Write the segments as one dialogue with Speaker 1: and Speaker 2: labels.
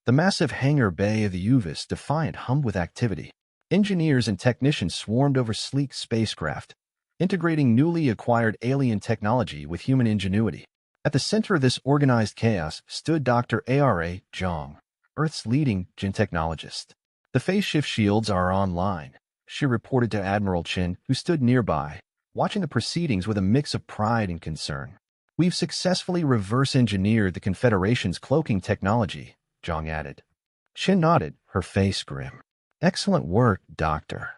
Speaker 1: The massive hangar bay of the UVIS defiant hummed with activity. Engineers and technicians swarmed over sleek spacecraft, integrating newly acquired alien technology with human ingenuity. At the center of this organized chaos stood Dr. Ara Zhang, Earth's leading gene technologist. "The phase shift shields are online," she reported to Admiral Chen, who stood nearby, watching the proceedings with a mix of pride and concern. "We've successfully reverse-engineered the Confederation's cloaking technology," Zhang added. Chen nodded, her face grim. "Excellent work, Doctor.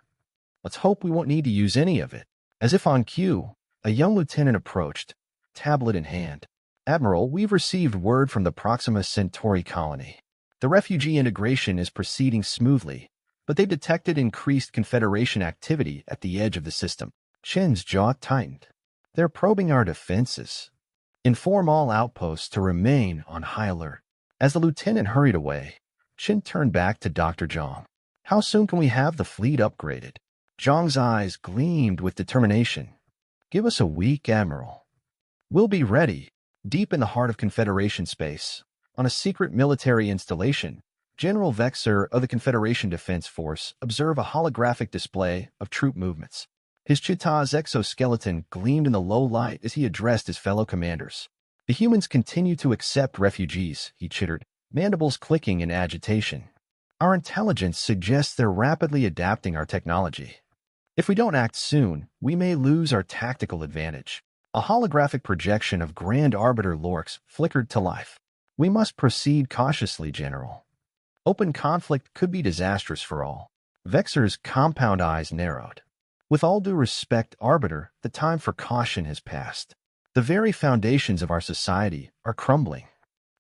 Speaker 1: Let's hope we won't need to use any of it." As if on cue, a young lieutenant approached, tablet in hand. "Admiral, we've received word from the Proxima Centauri colony. The refugee integration is proceeding smoothly, but they've detected increased Confederation activity at the edge of the system." Chen's jaw tightened. "They're probing our defenses. Inform all outposts to remain on high alert." As the lieutenant hurried away, Chen turned back to Dr. Zhang. "How soon can we have the fleet upgraded?" Zhang's eyes gleamed with determination. "Give us a week, Admiral. We'll be ready." Deep in the heart of Confederation space, on a secret military installation, General Vexer of the Confederation Defense Force observed a holographic display of troop movements. His Chita's exoskeleton gleamed in the low light as he addressed his fellow commanders. "The humans continue to accept refugees," he chittered, mandibles clicking in agitation. "Our intelligence suggests they're rapidly adapting our technology. If we don't act soon, we may lose our tactical advantage." A holographic projection of Grand Arbiter Lorx flickered to life. "We must proceed cautiously, General. Open conflict could be disastrous for all." Vexer's compound eyes narrowed. "With all due respect, Arbiter, the time for caution has passed. The very foundations of our society are crumbling.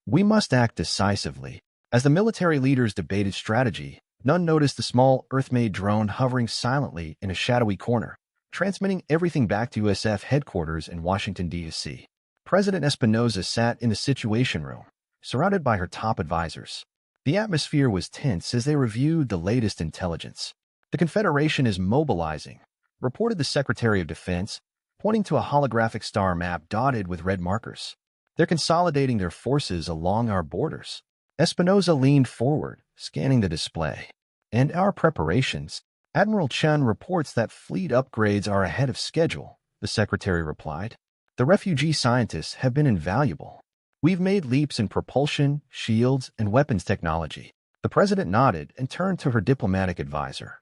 Speaker 1: We must act decisively." As the military leaders debated strategy, none noticed the small Earth-made drone hovering silently in a shadowy corner, transmitting everything back to USF headquarters in Washington, D.C. President Espinosa sat in the Situation Room, surrounded by her top advisors. The atmosphere was tense as they reviewed the latest intelligence. "The Confederation is mobilizing," reported the Secretary of Defense, pointing to a holographic star map dotted with red markers. "They're consolidating their forces along our borders." Espinosa leaned forward, scanning the display. "And our preparations?" "Admiral Chen reports that fleet upgrades are ahead of schedule," the Secretary replied. "The refugee scientists have been invaluable. We've made leaps in propulsion, shields, and weapons technology." The President nodded and turned to her diplomatic advisor.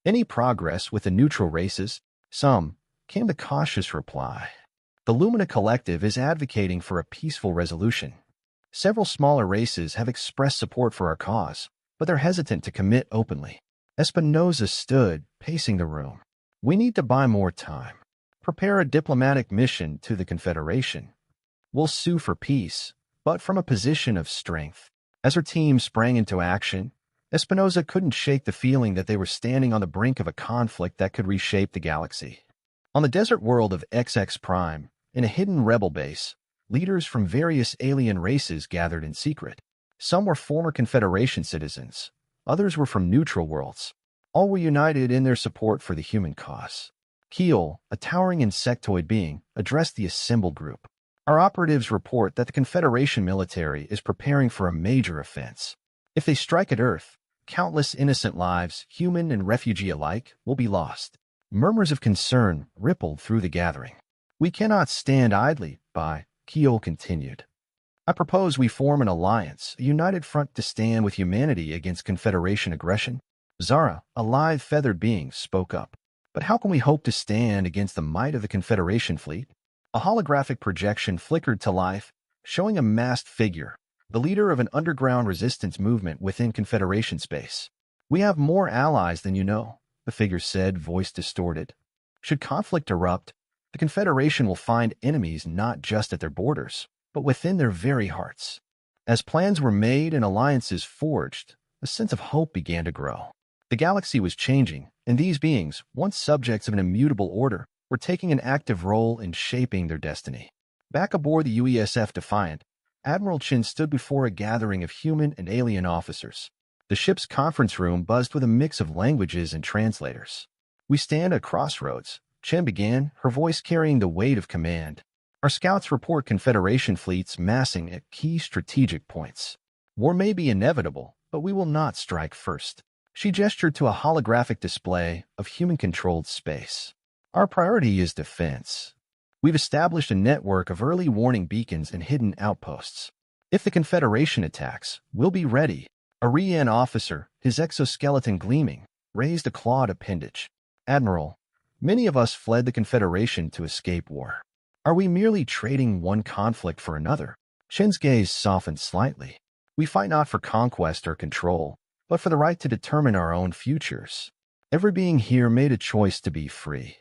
Speaker 1: "Any progress with the neutral races?" "Some," came the cautious reply. "The Lumina Collective is advocating for a peaceful resolution. Several smaller races have expressed support for our cause, but they're hesitant to commit openly." Espinosa stood, pacing the room. "We need to buy more time. Prepare a diplomatic mission to the Confederation. We'll sue for peace, but from a position of strength." As her team sprang into action, Espinosa couldn't shake the feeling that they were standing on the brink of a conflict that could reshape the galaxy. On the desert world of XX Prime, in a hidden rebel base, leaders from various alien races gathered in secret. Some were former Confederation citizens. Others were from neutral worlds. All were united in their support for the human cause. Keel, a towering insectoid being, addressed the assembled group. "Our operatives report that the Confederation military is preparing for a major offense. If they strike at Earth, countless innocent lives, human and refugee alike, will be lost." Murmurs of concern rippled through the gathering. "We cannot stand idly by," Keel continued. "I propose we form an alliance, a united front to stand with humanity against Confederation aggression." Zara, a live feathered being, spoke up. "But how can we hope to stand against the might of the Confederation fleet?" A holographic projection flickered to life, showing a masked figure, the leader of an underground resistance movement within Confederation space. "We have more allies than you know," the figure said, voice distorted. "Should conflict erupt, the Confederation will find enemies not just at their borders, but within their very hearts." As plans were made and alliances forged, a sense of hope began to grow. The galaxy was changing, and these beings, once subjects of an immutable order, were taking an active role in shaping their destiny. Back aboard the UESF Defiant, Admiral Chin stood before a gathering of human and alien officers. The ship's conference room buzzed with a mix of languages and translators. "We stand at crossroads," Chen began, her voice carrying the weight of command. "Our scouts report Confederation fleets massing at key strategic points. War may be inevitable, but we will not strike first. She gestured to a holographic display of human-controlled space. Our priority is defense. We've established a network of early warning beacons and hidden outposts. If the Confederation attacks, we'll be ready. A Rian officer, his exoskeleton gleaming, raised a clawed appendage. Admiral, many of us fled the Confederation to escape war. Are we merely trading one conflict for another? Shen's gaze softened slightly. We fight not for conquest or control, but for the right to determine our own futures. Every being here made a choice to be free.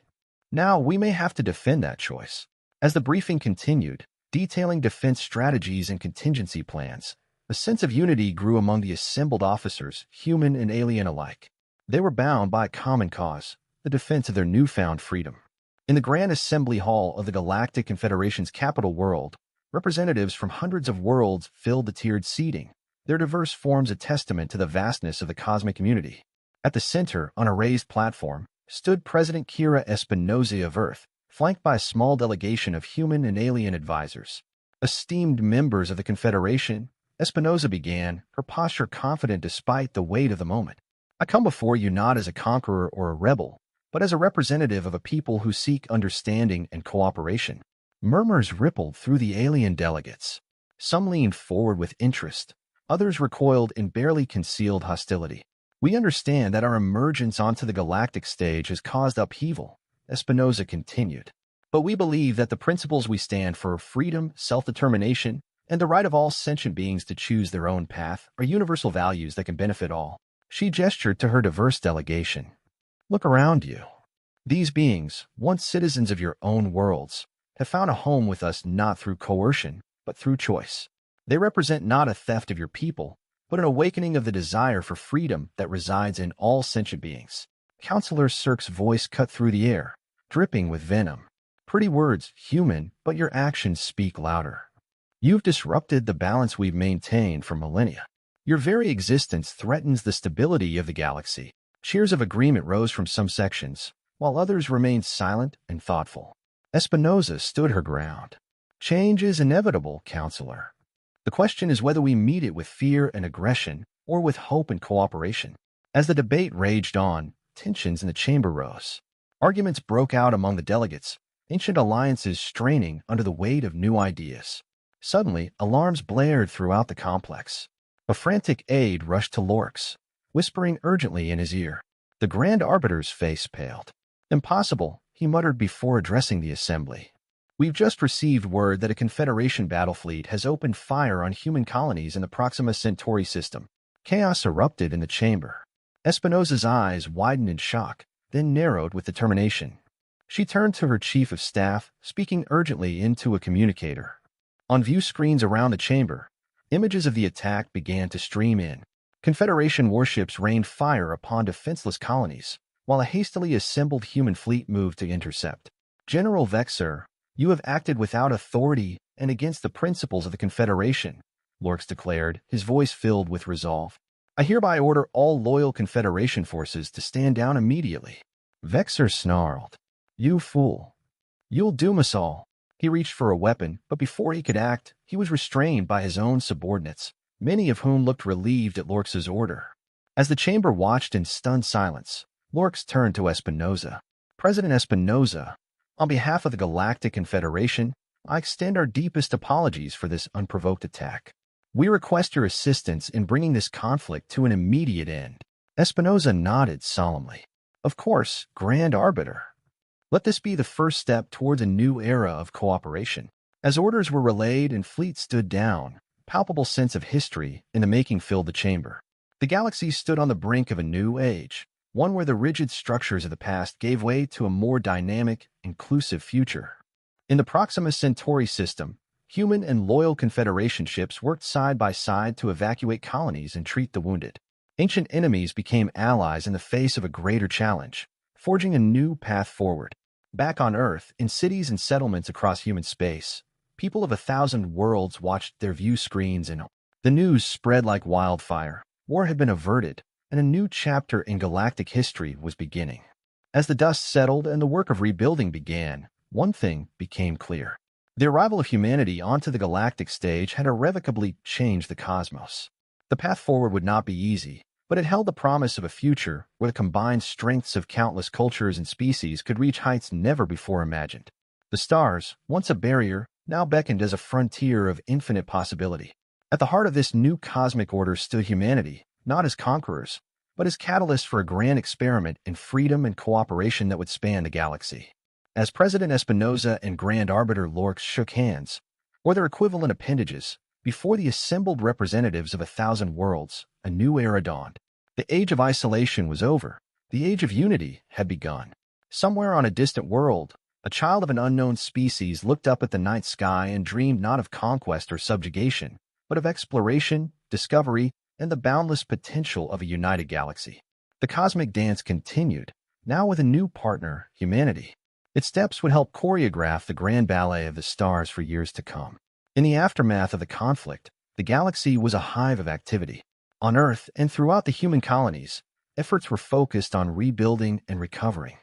Speaker 1: Now we may have to defend that choice. As the briefing continued, detailing defense strategies and contingency plans, a sense of unity grew among the assembled officers, human and alien alike. They were bound by a common cause, the defense of their newfound freedom. In the Grand Assembly Hall of the Galactic Confederation's capital world, representatives from hundreds of worlds filled the tiered seating, their diverse forms a testament to the vastness of the cosmic community. At the center, on a raised platform, stood President Kira Espinosa of Earth, flanked by a small delegation of human and alien advisors. Esteemed members of the Confederation, Espinosa began, her posture confident despite the weight of the moment. I come before you not as a conqueror or a rebel, but as a representative of a people who seek understanding and cooperation. Murmurs rippled through the alien delegates. Some leaned forward with interest, others recoiled in barely concealed hostility. We understand that our emergence onto the galactic stage has caused upheaval, Espinosa continued. But we believe that the principles we stand for, freedom, self-determination, and the right of all sentient beings to choose their own path, are universal values that can benefit all. She gestured to her diverse delegation. Look around you. These beings, once citizens of your own worlds, have found a home with us not through coercion, but through choice. They represent not a theft of your people, but an awakening of the desire for freedom that resides in all sentient beings. Counselor Cirque's voice cut through the air, dripping with venom. Pretty words, human, but your actions speak louder. You've disrupted the balance we've maintained for millennia. Your very existence threatens the stability of the galaxy. Cheers of agreement rose from some sections, while others remained silent and thoughtful. Espinosa stood her ground. Change is inevitable, Counselor. The question is whether we meet it with fear and aggression or with hope and cooperation. As the debate raged on, tensions in the chamber rose. Arguments broke out among the delegates, ancient alliances straining under the weight of new ideas. Suddenly, alarms blared throughout the complex. A frantic aide rushed to Lorx, whispering urgently in his ear. The Grand Arbiter's face paled. Impossible, he muttered before addressing the assembly. We've just received word that a Confederation battle fleet has opened fire on human colonies in the Proxima Centauri system. Chaos erupted in the chamber. Espinosa's eyes widened in shock, then narrowed with determination. She turned to her chief of staff, speaking urgently into a communicator. On view screens around the chamber, images of the attack began to stream in. Confederation warships rained fire upon defenseless colonies, while a hastily assembled human fleet moved to intercept. General Vexer, you have acted without authority and against the principles of the Confederation, Lorx declared, his voice filled with resolve. I hereby order all loyal Confederation forces to stand down immediately. Vexer snarled. You fool. You'll doom us all. He reached for a weapon, but before he could act, he was restrained by his own subordinates, many of whom looked relieved at Lorx's order. As the chamber watched in stunned silence, Lorx turned to Espinosa. President Espinosa, on behalf of the Galactic Confederation, I extend our deepest apologies for this unprovoked attack. We request your assistance in bringing this conflict to an immediate end. Espinosa nodded solemnly. Of course, Grand Arbiter. Let this be the first step towards a new era of cooperation. As orders were relayed and fleets stood down, a palpable sense of history in the making filled the chamber. The galaxy stood on the brink of a new age, one where the rigid structures of the past gave way to a more dynamic, inclusive future. In the Proxima Centauri system, human and loyal Confederation ships worked side by side to evacuate colonies and treat the wounded. Ancient enemies became allies in the face of a greater challenge, forging a new path forward. Back on Earth, in cities and settlements across human space, people of 1,000 worlds watched their view screens and the news spread like wildfire. War had been averted, and a new chapter in galactic history was beginning. As the dust settled and the work of rebuilding began, one thing became clear. The arrival of humanity onto the galactic stage had irrevocably changed the cosmos. The path forward would not be easy, but it held the promise of a future where the combined strengths of countless cultures and species could reach heights never before imagined. The stars, once a barrier, now beckoned as a frontier of infinite possibility. At the heart of this new cosmic order stood humanity, not as conquerors, but as catalysts for a grand experiment in freedom and cooperation that would span the galaxy. As President Espinosa and Grand Arbiter Lorx shook hands, or their equivalent appendages, before the assembled representatives of 1,000 worlds, a new era dawned. The age of isolation was over. The age of unity had begun. Somewhere on a distant world, a child of an unknown species looked up at the night sky and dreamed not of conquest or subjugation, but of exploration, discovery, and the boundless potential of a united galaxy. The cosmic dance continued, now with a new partner, humanity. Its steps would help choreograph the grand ballet of the stars for years to come. In the aftermath of the conflict, the galaxy was a hive of activity. On Earth and throughout the human colonies, efforts were focused on rebuilding and recovering.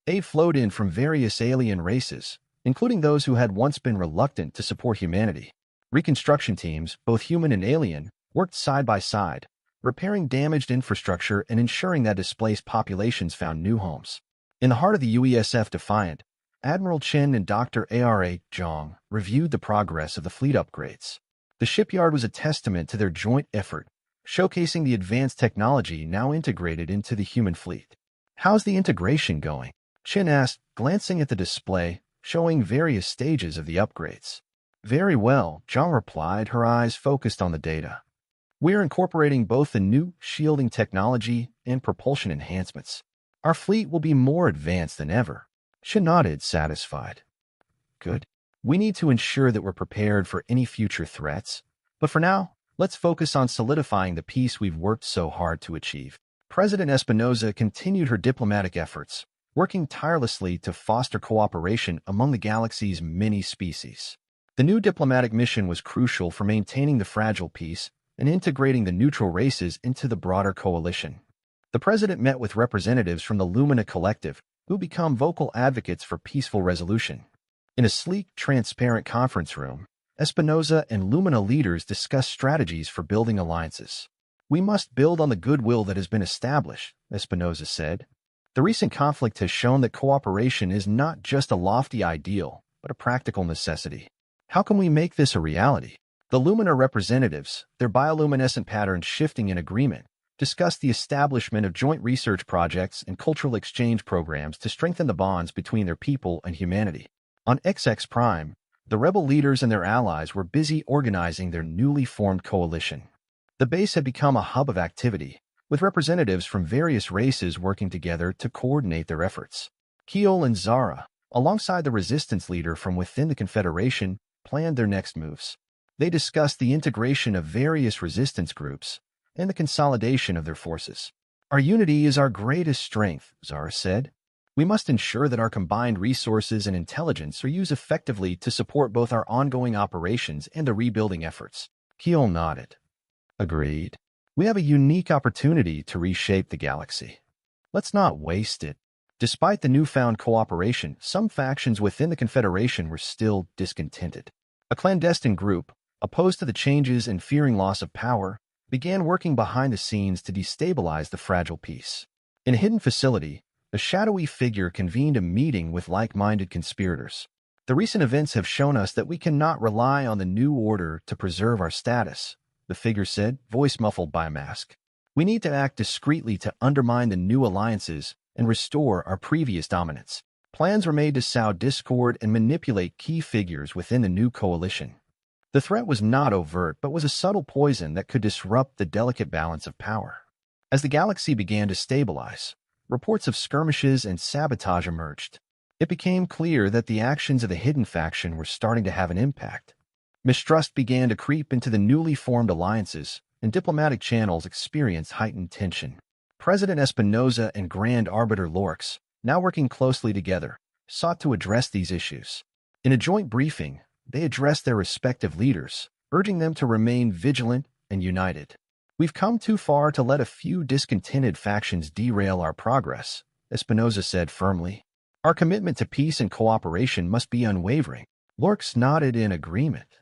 Speaker 1: Aid flowed in from various alien races, including those who had once been reluctant to support humanity. Reconstruction teams, both human and alien, worked side by side, repairing damaged infrastructure and ensuring that displaced populations found new homes. In the heart of the UESF Defiant, Admiral Chen and Dr. Ara Zhang reviewed the progress of the fleet upgrades. The shipyard was a testament to their joint effort, showcasing the advanced technology now integrated into the human fleet. "How's the integration going?" Chen asked, glancing at the display, showing various stages of the upgrades. "Very well," Zhang replied, her eyes focused on the data. "We're incorporating both the new shielding technology and propulsion enhancements. Our fleet will be more advanced than ever." Chen nodded, satisfied. "Good. We need to ensure that we're prepared for any future threats. But for now, let's focus on solidifying the peace we've worked so hard to achieve." President Espinosa continued her diplomatic efforts, working tirelessly to foster cooperation among the galaxy's many species. The new diplomatic mission was crucial for maintaining the fragile peace and integrating the neutral races into the broader coalition. The president met with representatives from the Lumina Collective, who become vocal advocates for peaceful resolution. In a sleek, transparent conference room, Espinosa and Lumina leaders discussed strategies for building alliances. "We must build on the goodwill that has been established," Espinosa said. "The recent conflict has shown that cooperation is not just a lofty ideal, but a practical necessity. How can we make this a reality?" The Lumina representatives, their bioluminescent patterns shifting in agreement, discussed the establishment of joint research projects and cultural exchange programs to strengthen the bonds between their people and humanity. On XX Prime, the rebel leaders and their allies were busy organizing their newly formed coalition. The base had become a hub of activity, with representatives from various races working together to coordinate their efforts. Kiel and Zara, alongside the resistance leader from within the Confederation, planned their next moves. They discussed the integration of various resistance groups and the consolidation of their forces. "Our unity is our greatest strength," Zara said. "We must ensure that our combined resources and intelligence are used effectively to support both our ongoing operations and the rebuilding efforts." Kiel nodded. "Agreed. We have a unique opportunity to reshape the galaxy. Let's not waste it." Despite the newfound cooperation, some factions within the Confederation were still discontented. A clandestine group, opposed to the changes and fearing loss of power, began working behind the scenes to destabilize the fragile peace. In a hidden facility, a shadowy figure convened a meeting with like-minded conspirators. "The recent events have shown us that we cannot rely on the new order to preserve our status," the figure said, voice muffled by a mask. "We need to act discreetly to undermine the new alliances and restore our previous dominance." Plans were made to sow discord and manipulate key figures within the new coalition. The threat was not overt, but was a subtle poison that could disrupt the delicate balance of power. As the galaxy began to stabilize, reports of skirmishes and sabotage emerged. It became clear that the actions of the hidden faction were starting to have an impact. Mistrust began to creep into the newly formed alliances, and diplomatic channels experienced heightened tension. President Espinosa and Grand Arbiter Lorx, now working closely together, sought to address these issues. In a joint briefing, they addressed their respective leaders, urging them to remain vigilant and united. "We've come too far to let a few discontented factions derail our progress," Espinosa said firmly. "Our commitment to peace and cooperation must be unwavering." Lorx nodded in agreement.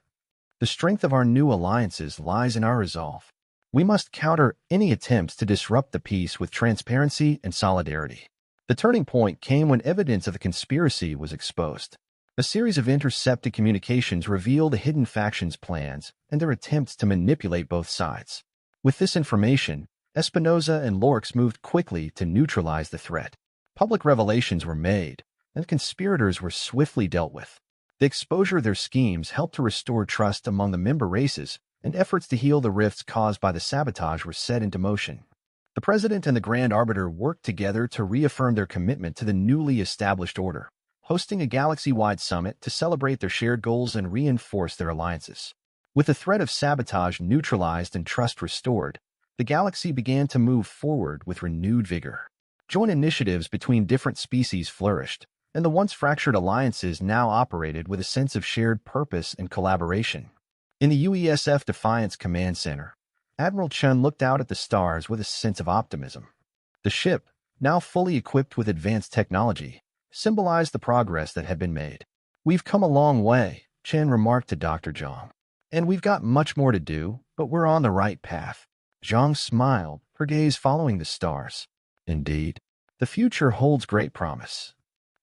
Speaker 1: "The strength of our new alliances lies in our resolve. We must counter any attempts to disrupt the peace with transparency and solidarity. The turning point came when evidence of the conspiracy was exposed. A series of intercepted communications revealed the hidden factions' plans and their attempts to manipulate both sides. With this information, Espinosa and Lorx moved quickly to neutralize the threat. Public revelations were made, and conspirators were swiftly dealt with. The exposure of their schemes helped to restore trust among the member races, and efforts to heal the rifts caused by the sabotage were set into motion. The President and the Grand Arbiter worked together to reaffirm their commitment to the newly established order, hosting a galaxy-wide summit to celebrate their shared goals and reinforce their alliances. With the threat of sabotage neutralized and trust restored, the galaxy began to move forward with renewed vigor. Joint initiatives between different species flourished, and the once fractured alliances now operated with a sense of shared purpose and collaboration. In the UESF Defiance Command Center, Admiral Chun looked out at the stars with a sense of optimism. The ship, now fully equipped with advanced technology, symbolized the progress that had been made. "We've come a long way," Chen remarked to Dr. Zhang. "And we've got much more to do, but we're on the right path." Zhang smiled, her gaze following the stars. "Indeed, the future holds great promise.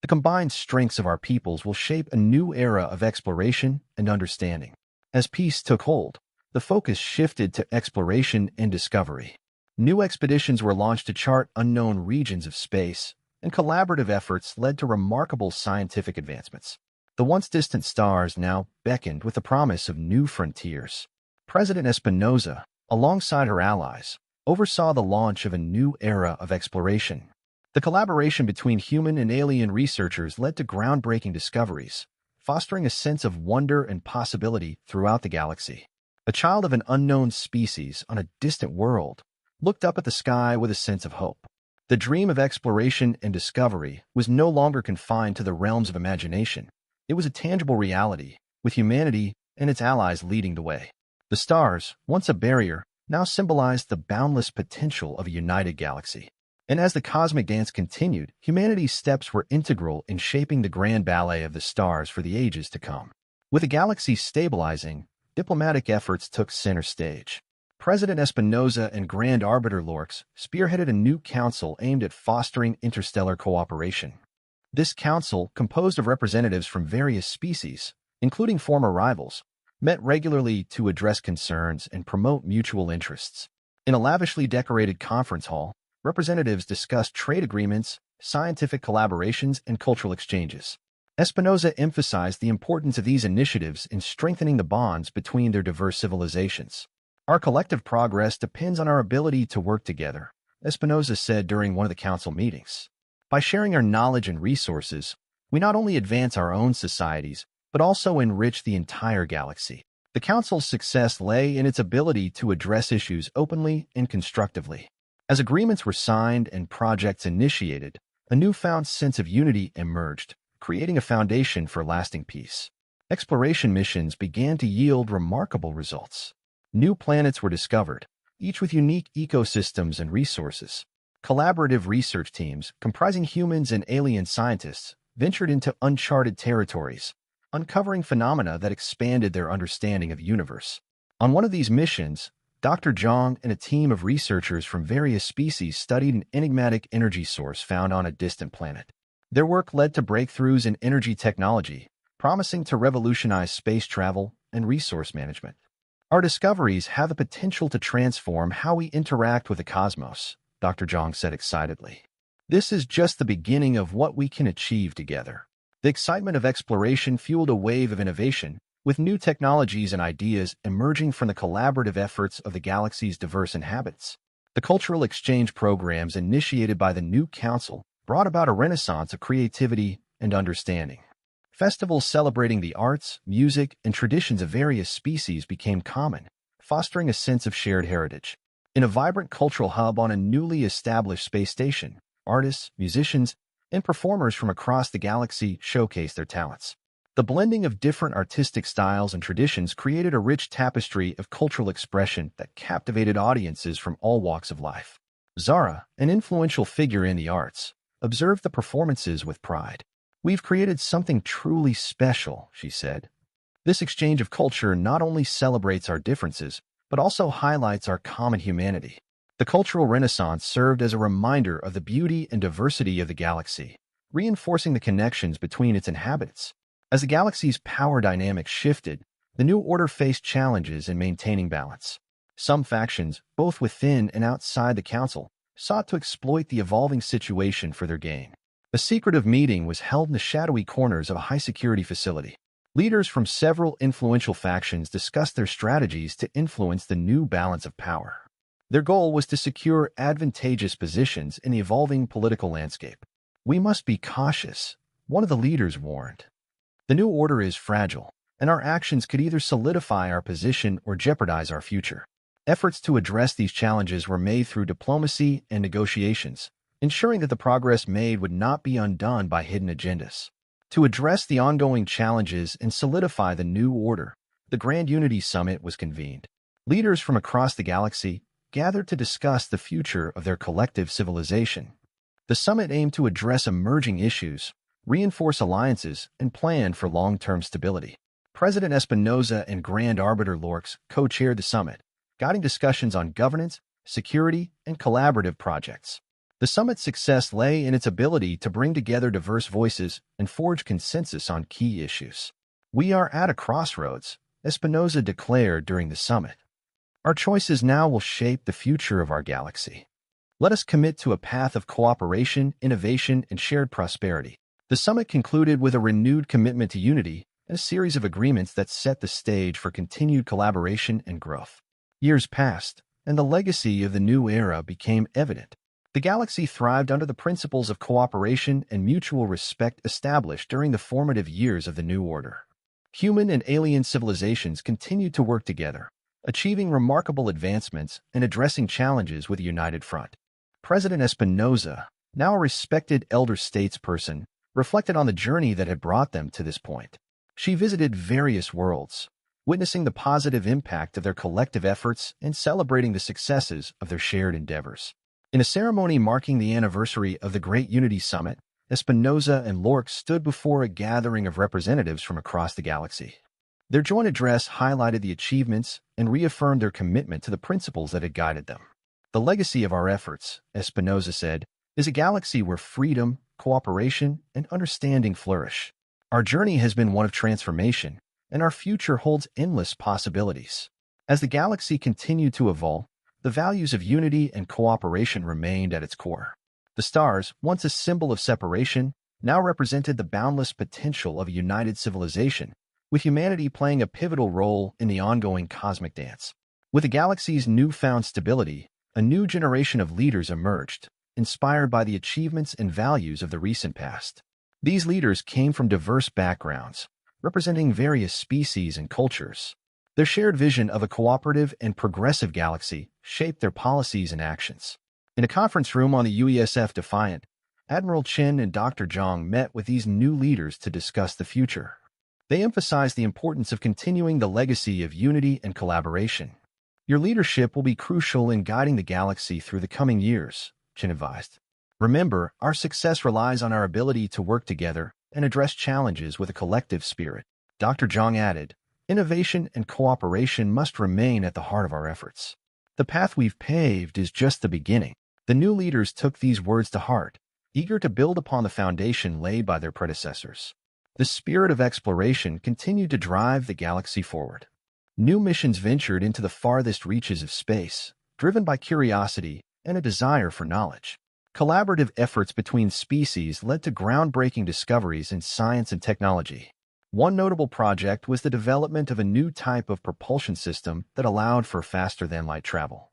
Speaker 1: The combined strengths of our peoples will shape a new era of exploration and understanding." As peace took hold, the focus shifted to exploration and discovery. New expeditions were launched to chart unknown regions of space, and collaborative efforts led to remarkable scientific advancements. The once distant stars now beckoned with the promise of new frontiers. President Espinosa, alongside her allies, oversaw the launch of a new era of exploration. The collaboration between human and alien researchers led to groundbreaking discoveries, fostering a sense of wonder and possibility throughout the galaxy. A child of an unknown species on a distant world looked up at the sky with a sense of hope. The dream of exploration and discovery was no longer confined to the realms of imagination. It was a tangible reality, with humanity and its allies leading the way. The stars, once a barrier, now symbolized the boundless potential of a united galaxy. And as the cosmic dance continued, humanity's steps were integral in shaping the grand ballet of the stars for the ages to come. With the galaxy stabilizing, diplomatic efforts took center stage. President Espinosa and Grand Arbiter Lorx spearheaded a new council aimed at fostering interstellar cooperation. This council, composed of representatives from various species, including former rivals, met regularly to address concerns and promote mutual interests. In a lavishly decorated conference hall, representatives discussed trade agreements, scientific collaborations, and cultural exchanges. Espinosa emphasized the importance of these initiatives in strengthening the bonds between their diverse civilizations. "Our collective progress depends on our ability to work together," Espinosa said during one of the council meetings. "By sharing our knowledge and resources, we not only advance our own societies, but also enrich the entire galaxy." The council's success lay in its ability to address issues openly and constructively. As agreements were signed and projects initiated, a newfound sense of unity emerged, creating a foundation for lasting peace. Exploration missions began to yield remarkable results. New planets were discovered, each with unique ecosystems and resources. Collaborative research teams, comprising humans and alien scientists, ventured into uncharted territories, uncovering phenomena that expanded their understanding of the universe. On one of these missions, Dr. Zhang and a team of researchers from various species studied an enigmatic energy source found on a distant planet. Their work led to breakthroughs in energy technology, promising to revolutionize space travel and resource management. "Our discoveries have the potential to transform how we interact with the cosmos," Dr. Zhang said excitedly. "This is just the beginning of what we can achieve together." The excitement of exploration fueled a wave of innovation, with new technologies and ideas emerging from the collaborative efforts of the galaxy's diverse inhabitants. The cultural exchange programs initiated by the new council brought about a renaissance of creativity and understanding. Festivals celebrating the arts, music, and traditions of various species became common, fostering a sense of shared heritage. In a vibrant cultural hub on a newly established space station, artists, musicians, and performers from across the galaxy showcased their talents. The blending of different artistic styles and traditions created a rich tapestry of cultural expression that captivated audiences from all walks of life. Zara, an influential figure in the arts, observed the performances with pride. "We've created something truly special," she said. "This exchange of culture not only celebrates our differences, but also highlights our common humanity. The Cultural Renaissance served as a reminder of the beauty and diversity of the galaxy, reinforcing the connections between its inhabitants. As the galaxy's power dynamics shifted, the New Order faced challenges in maintaining balance. Some factions, both within and outside the Council, sought to exploit the evolving situation for their gain. A secretive meeting was held in the shadowy corners of a high-security facility. Leaders from several influential factions discussed their strategies to influence the new balance of power. Their goal was to secure advantageous positions in the evolving political landscape. "We must be cautious," one of the leaders warned. "The New Order is fragile, and our actions could either solidify our position or jeopardize our future." Efforts to address these challenges were made through diplomacy and negotiations, ensuring that the progress made would not be undone by hidden agendas. To address the ongoing challenges and solidify the New Order, the Grand Unity Summit was convened. Leaders from across the galaxy gathered to discuss the future of their collective civilization. The summit aimed to address emerging issues, reinforce alliances, and plan for long-term stability. President Espinoza and Grand Arbiter Lorx co-chaired the summit, guiding discussions on governance, security, and collaborative projects. The summit's success lay in its ability to bring together diverse voices and forge consensus on key issues. "We are at a crossroads," Espinoza declared during the summit. "Our choices now will shape the future of our galaxy. Let us commit to a path of cooperation, innovation, and shared prosperity." The summit concluded with a renewed commitment to unity and a series of agreements that set the stage for continued collaboration and growth. Years passed, and the legacy of the new era became evident. The galaxy thrived under the principles of cooperation and mutual respect established during the formative years of the New Order. Human and alien civilizations continued to work together, achieving remarkable advancements and addressing challenges with a united front. President Espinoza, now a respected elder statesperson, reflected on the journey that had brought them to this point. She visited various worlds, witnessing the positive impact of their collective efforts and celebrating the successes of their shared endeavors. In a ceremony marking the anniversary of the Great Unity Summit, Espinoza and Lorx stood before a gathering of representatives from across the galaxy. Their joint address highlighted the achievements and reaffirmed their commitment to the principles that had guided them. "The legacy of our efforts," Espinoza said, "is a galaxy where freedom, cooperation, and understanding flourish. Our journey has been one of transformation, and our future holds endless possibilities." As the galaxy continued to evolve, the values of unity and cooperation remained at its core. The stars, once a symbol of separation, now represented the boundless potential of a united civilization, with humanity playing a pivotal role in the ongoing cosmic dance. With the galaxy's newfound stability, a new generation of leaders emerged, inspired by the achievements and values of the recent past. These leaders came from diverse backgrounds, representing various species and cultures. Their shared vision of a cooperative and progressive galaxy shaped their policies and actions. In a conference room on the UESF Defiant, Admiral Chen and Dr. Zhang met with these new leaders to discuss the future. They emphasized the importance of continuing the legacy of unity and collaboration. "Your leadership will be crucial in guiding the galaxy through the coming years," Chen advised. "Remember, our success relies on our ability to work together and address challenges with a collective spirit." Dr. Zhang added, "Innovation and cooperation must remain at the heart of our efforts. The path we've paved is just the beginning." The new leaders took these words to heart, eager to build upon the foundation laid by their predecessors. The spirit of exploration continued to drive the galaxy forward. New missions ventured into the farthest reaches of space, driven by curiosity and a desire for knowledge. Collaborative efforts between species led to groundbreaking discoveries in science and technology. One notable project was the development of a new type of propulsion system that allowed for faster-than-light travel.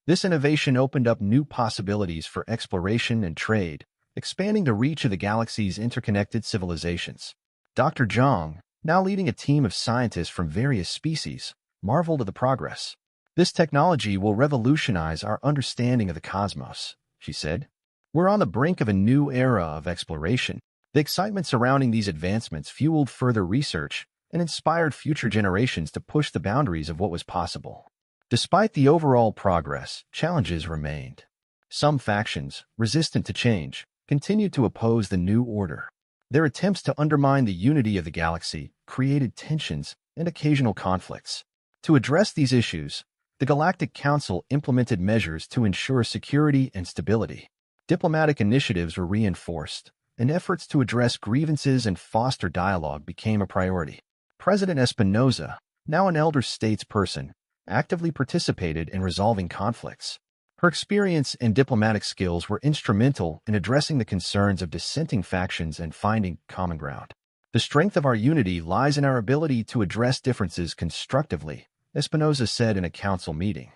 Speaker 1: This innovation opened up new possibilities for exploration and trade, expanding the reach of the galaxy's interconnected civilizations. Dr. Zhang, now leading a team of scientists from various species, marveled at the progress. "This technology will revolutionize our understanding of the cosmos," she said. "We're on the brink of a new era of exploration." The excitement surrounding these advancements fueled further research and inspired future generations to push the boundaries of what was possible. Despite the overall progress, challenges remained. Some factions, resistant to change, continued to oppose the new order. Their attempts to undermine the unity of the galaxy created tensions and occasional conflicts. To address these issues, The Galactic Council implemented measures to ensure security and stability. Diplomatic initiatives were reinforced, and efforts to address grievances and foster dialogue became a priority. President Espinosa, now an elder statesperson, actively participated in resolving conflicts. Her experience and diplomatic skills were instrumental in addressing the concerns of dissenting factions and finding common ground. The strength of our unity lies in our ability to address differences constructively, Espinosa said in a council meeting.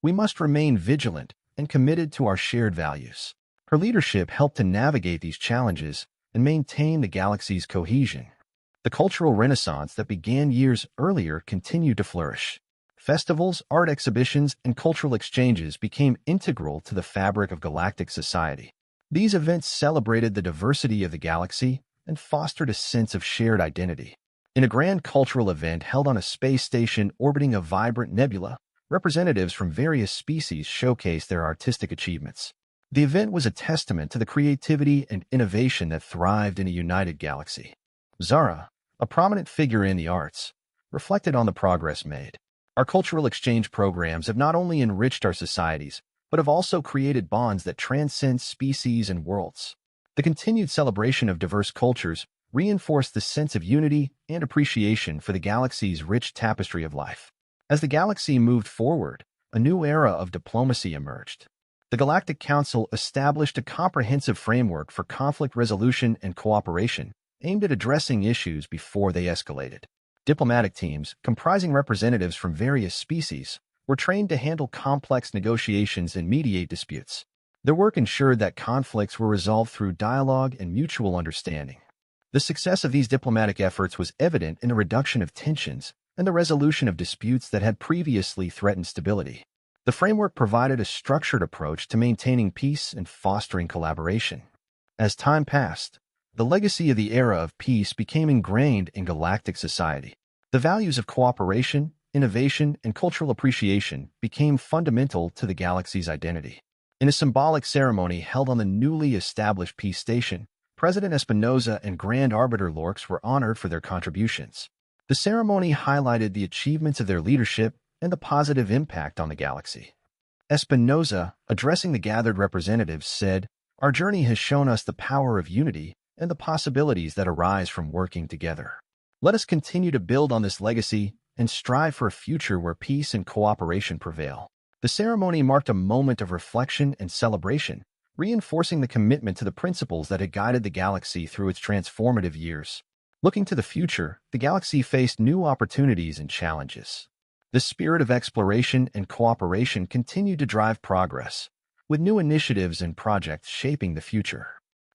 Speaker 1: We must remain vigilant and committed to our shared values. Her leadership helped to navigate these challenges and maintain the galaxy's cohesion. The cultural renaissance that began years earlier continued to flourish. Festivals, art exhibitions, and cultural exchanges became integral to the fabric of galactic society. These events celebrated the diversity of the galaxy and fostered a sense of shared identity. In a grand cultural event held on a space station orbiting a vibrant nebula, representatives from various species showcased their artistic achievements. The event was a testament to the creativity and innovation that thrived in a united galaxy. Zara, a prominent figure in the arts, reflected on the progress made. Our cultural exchange programs have not only enriched our societies, but have also created bonds that transcend species and worlds. The continued celebration of diverse cultures reinforced the sense of unity and appreciation for the galaxy's rich tapestry of life. As the galaxy moved forward, a new era of diplomacy emerged. The Galactic Council established a comprehensive framework for conflict resolution and cooperation, aimed at addressing issues before they escalated. Diplomatic teams, comprising representatives from various species, were trained to handle complex negotiations and mediate disputes. Their work ensured that conflicts were resolved through dialogue and mutual understanding. The success of these diplomatic efforts was evident in the reduction of tensions and the resolution of disputes that had previously threatened stability. The framework provided a structured approach to maintaining peace and fostering collaboration. As time passed, the legacy of the era of peace became ingrained in galactic society. The values of cooperation, innovation, and cultural appreciation became fundamental to the galaxy's identity. In a symbolic ceremony held on the newly established peace station, President Espinosa and Grand Arbiter Lorx were honored for their contributions. The ceremony highlighted the achievements of their leadership and the positive impact on the galaxy. Espinosa, addressing the gathered representatives, said, "Our journey has shown us the power of unity and the possibilities that arise from working together. Let us continue to build on this legacy and strive for a future where peace and cooperation prevail." The ceremony marked a moment of reflection and celebration, reinforcing the commitment to the principles that had guided the galaxy through its transformative years. Looking to the future, the galaxy faced new opportunities and challenges. The spirit of exploration and cooperation continued to drive progress, with new initiatives and projects shaping the future.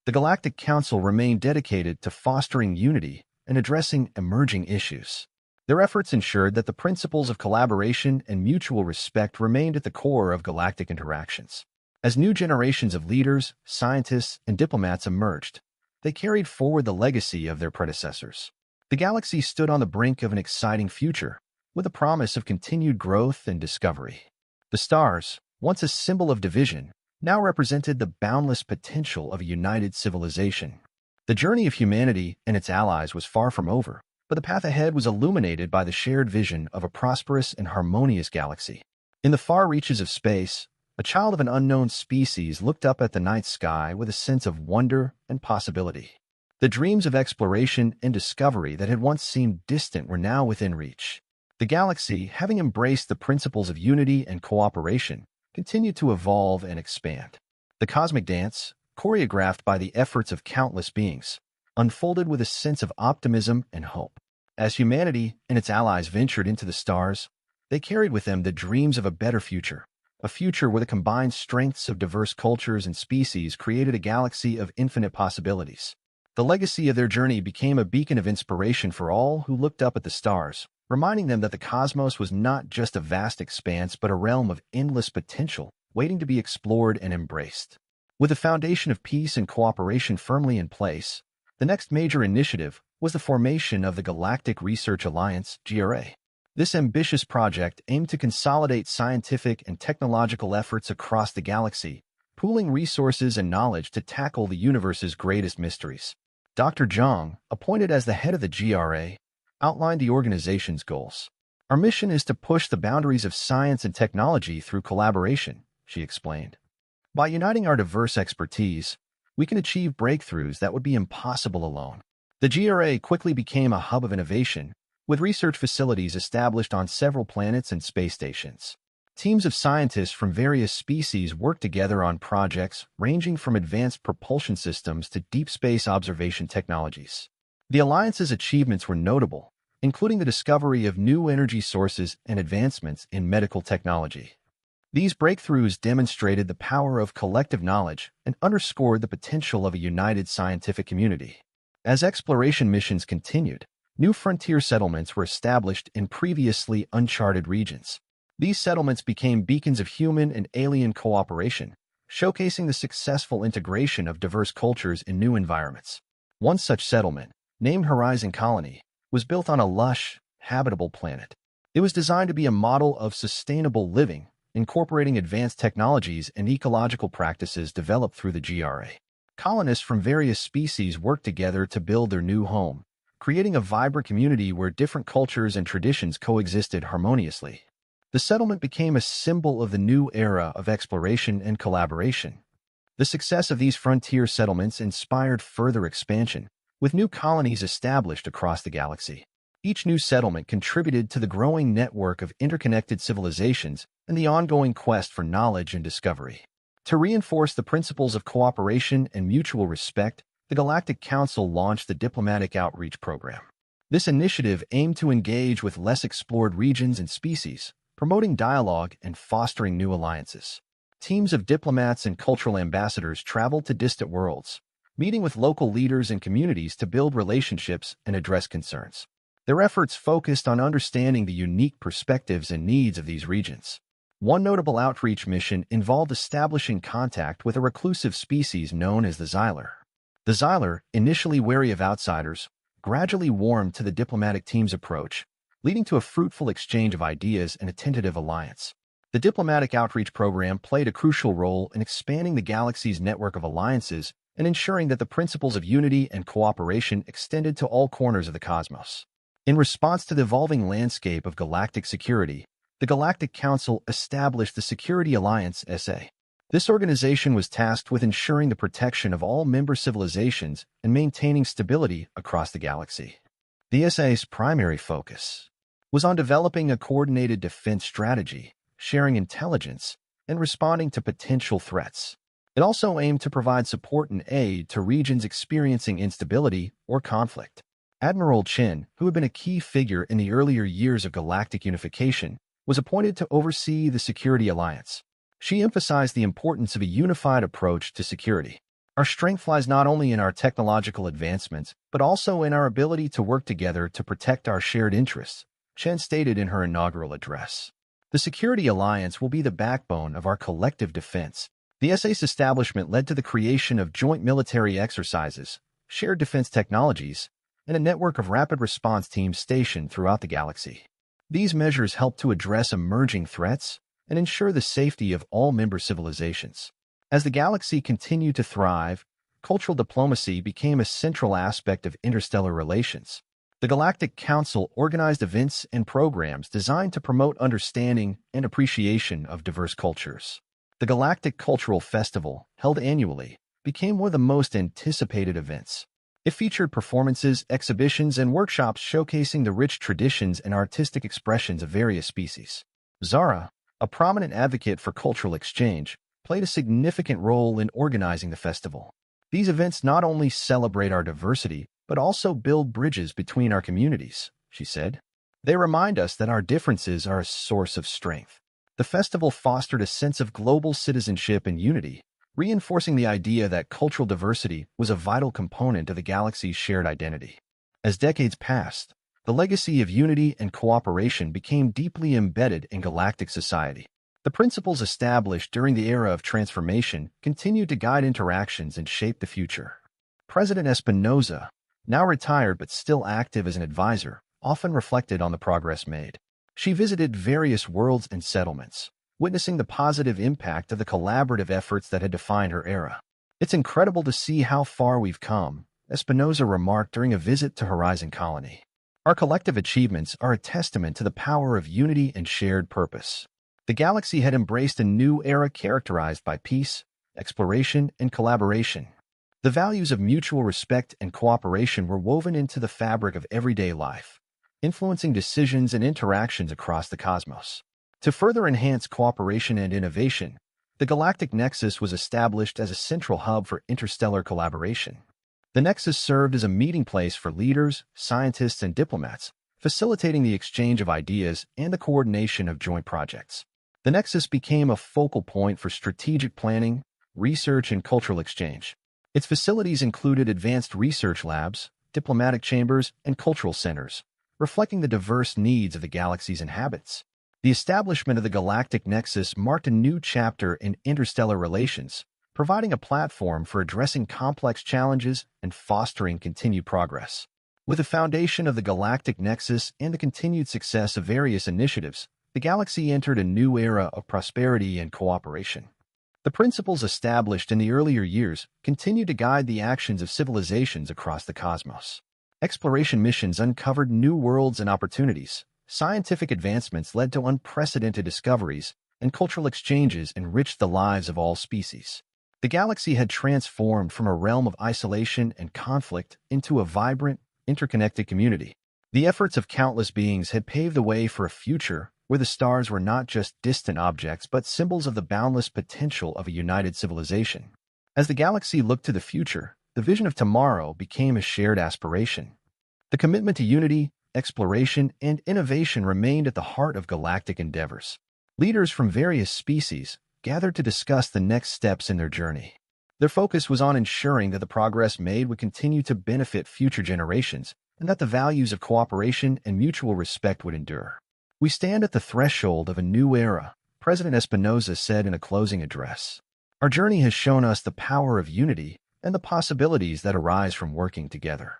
Speaker 1: The Galactic Council remained dedicated to fostering unity and addressing emerging issues. Their efforts ensured that the principles of collaboration and mutual respect remained at the core of galactic interactions. As new generations of leaders, scientists, and diplomats emerged, they carried forward the legacy of their predecessors. The galaxy stood on the brink of an exciting future, with a promise of continued growth and discovery. The stars, once a symbol of division, now represented the boundless potential of a united civilization. The journey of humanity and its allies was far from over, but the path ahead was illuminated by the shared vision of a prosperous and harmonious galaxy. In the far reaches of space, a child of an unknown species looked up at the night sky with a sense of wonder and possibility. The dreams of exploration and discovery that had once seemed distant were now within reach. The galaxy, having embraced the principles of unity and cooperation, continued to evolve and expand. The cosmic dance, choreographed by the efforts of countless beings, unfolded with a sense of optimism and hope. As humanity and its allies ventured into the stars, they carried with them the dreams of a better future, a future where the combined strengths of diverse cultures and species created a galaxy of infinite possibilities. The legacy of their journey became a beacon of inspiration for all who looked up at the stars, reminding them that the cosmos was not just a vast expanse but a realm of endless potential, waiting to be explored and embraced. With the foundation of peace and cooperation firmly in place, the next major initiative was the formation of the Galactic Research Alliance, GRA. This ambitious project aimed to consolidate scientific and technological efforts across the galaxy, pooling resources and knowledge to tackle the universe's greatest mysteries. Dr. Zhang, appointed as the head of the GRA, outlined the organization's goals. Our mission is to push the boundaries of science and technology through collaboration, she explained. By uniting our diverse expertise, we can achieve breakthroughs that would be impossible alone. The GRA quickly became a hub of innovation, with research facilities established on several planets and space stations. Teams of scientists from various species work together on projects ranging from advanced propulsion systems to deep space observation technologies. The Alliance's achievements were notable, including the discovery of new energy sources and advancements in medical technology. These breakthroughs demonstrated the power of collective knowledge and underscored the potential of a united scientific community. As exploration missions continued, new frontier settlements were established in previously uncharted regions. These settlements became beacons of human and alien cooperation, showcasing the successful integration of diverse cultures in new environments. One such settlement, named Horizon Colony, was built on a lush, habitable planet. It was designed to be a model of sustainable living, incorporating advanced technologies and ecological practices developed through the GRA. Colonists from various species worked together to build their new home, creating a vibrant community where different cultures and traditions coexisted harmoniously. The settlement became a symbol of the new era of exploration and collaboration. The success of these frontier settlements inspired further expansion, with new colonies established across the galaxy. Each new settlement contributed to the growing network of interconnected civilizations and the ongoing quest for knowledge and discovery. To reinforce the principles of cooperation and mutual respect, the Galactic Council launched the Diplomatic Outreach Program. This initiative aimed to engage with less explored regions and species, promoting dialogue and fostering new alliances. Teams of diplomats and cultural ambassadors traveled to distant worlds, meeting with local leaders and communities to build relationships and address concerns. Their efforts focused on understanding the unique perspectives and needs of these regions. One notable outreach mission involved establishing contact with a reclusive species known as the Xyler. The Xyler, initially wary of outsiders, gradually warmed to the diplomatic team's approach, leading to a fruitful exchange of ideas and a tentative alliance. The Diplomatic Outreach Program played a crucial role in expanding the galaxy's network of alliances and ensuring that the principles of unity and cooperation extended to all corners of the cosmos. In response to the evolving landscape of galactic security, the Galactic Council established the Security Alliance (SA). This organization was tasked with ensuring the protection of all member civilizations and maintaining stability across the galaxy. The SA's primary focus was on developing a coordinated defense strategy, sharing intelligence, and responding to potential threats. It also aimed to provide support and aid to regions experiencing instability or conflict. Admiral Chen, who had been a key figure in the earlier years of galactic unification, was appointed to oversee the Security Alliance. She emphasized the importance of a unified approach to security. Our strength lies not only in our technological advancements, but also in our ability to work together to protect our shared interests, Chen stated in her inaugural address. The Security Alliance will be the backbone of our collective defense. The SA's establishment led to the creation of joint military exercises, shared defense technologies, and a network of rapid response teams stationed throughout the galaxy. These measures help to address emerging threats and ensure the safety of all member civilizations. As the galaxy continued to thrive, cultural diplomacy became a central aspect of interstellar relations. The Galactic Council organized events and programs designed to promote understanding and appreciation of diverse cultures. The Galactic Cultural Festival, held annually, became one of the most anticipated events. It featured performances, exhibitions, and workshops showcasing the rich traditions and artistic expressions of various species. Zara, a prominent advocate for cultural exchange, played a significant role in organizing the festival. These events not only celebrate our diversity, but also build bridges between our communities, she said. They remind us that our differences are a source of strength. The festival fostered a sense of global citizenship and unity, reinforcing the idea that cultural diversity was a vital component of the galaxy's shared identity. As decades passed, the legacy of unity and cooperation became deeply embedded in galactic society. The principles established during the era of transformation continued to guide interactions and shape the future. President Espinosa, now retired but still active as an advisor, often reflected on the progress made. She visited various worlds and settlements, witnessing the positive impact of the collaborative efforts that had defined her era. "It's incredible to see how far we've come," Espinosa remarked during a visit to Horizon Colony. Our collective achievements are a testament to the power of unity and shared purpose. The galaxy had embraced a new era characterized by peace, exploration, and collaboration. The values of mutual respect and cooperation were woven into the fabric of everyday life, influencing decisions and interactions across the cosmos. To further enhance cooperation and innovation, the Galactic Nexus was established as a central hub for interstellar collaboration. The Nexus served as a meeting place for leaders, scientists, and diplomats, facilitating the exchange of ideas and the coordination of joint projects. The Nexus became a focal point for strategic planning, research, and cultural exchange. Its facilities included advanced research labs, diplomatic chambers, and cultural centers, reflecting the diverse needs of the galaxy's inhabitants. The establishment of the Galactic Nexus marked a new chapter in interstellar relations, providing a platform for addressing complex challenges and fostering continued progress. With the foundation of the Galactic Nexus and the continued success of various initiatives, the galaxy entered a new era of prosperity and cooperation. The principles established in the earlier years continue to guide the actions of civilizations across the cosmos. Exploration missions uncovered new worlds and opportunities. Scientific advancements led to unprecedented discoveries, and cultural exchanges enriched the lives of all species. The galaxy had transformed from a realm of isolation and conflict into a vibrant, interconnected community. The efforts of countless beings had paved the way for a future where the stars were not just distant objects but symbols of the boundless potential of a united civilization. As the galaxy looked to the future, the vision of tomorrow became a shared aspiration. The commitment to unity, exploration, and innovation remained at the heart of galactic endeavors. Leaders from various species gathered to discuss the next steps in their journey. Their focus was on ensuring that the progress made would continue to benefit future generations and that the values of cooperation and mutual respect would endure. "We stand at the threshold of a new era," President Espinosa said in a closing address. "Our journey has shown us the power of unity and the possibilities that arise from working together.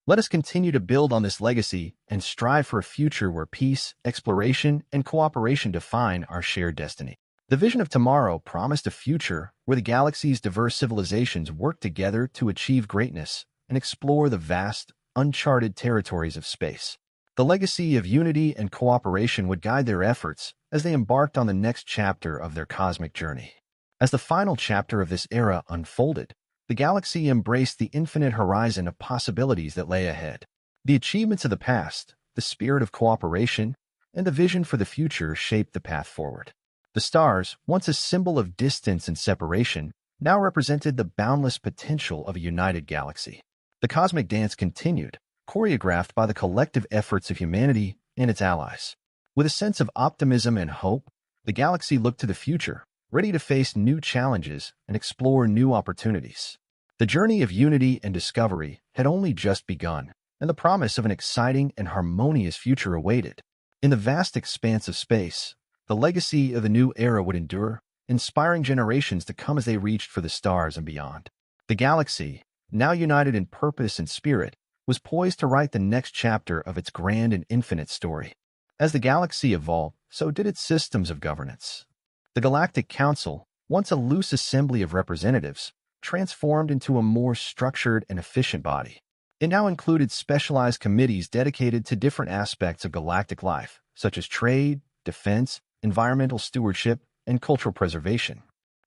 Speaker 1: Let us continue to build on this legacy and strive for a future where peace, exploration, and cooperation define our shared destiny." The vision of tomorrow promised a future where the galaxy's diverse civilizations work together to achieve greatness and explore the vast, uncharted territories of space. The legacy of unity and cooperation would guide their efforts as they embarked on the next chapter of their cosmic journey. As the final chapter of this era unfolded, the galaxy embraced the infinite horizon of possibilities that lay ahead. The achievements of the past, the spirit of cooperation, and the vision for the future shaped the path forward. The stars, once a symbol of distance and separation, now represented the boundless potential of a united galaxy. The cosmic dance continued, choreographed by the collective efforts of humanity and its allies. With a sense of optimism and hope, the galaxy looked to the future, ready to face new challenges and explore new opportunities. The journey of unity and discovery had only just begun, and the promise of an exciting and harmonious future awaited. In the vast expanse of space, the legacy of the new era would endure, inspiring generations to come as they reached for the stars and beyond. The galaxy, now united in purpose and spirit, was poised to write the next chapter of its grand and infinite story. As the galaxy evolved, so did its systems of governance. The Galactic Council, once a loose assembly of representatives, transformed into a more structured and efficient body. It now included specialized committees dedicated to different aspects of galactic life, such as trade, defense, environmental stewardship, and cultural preservation.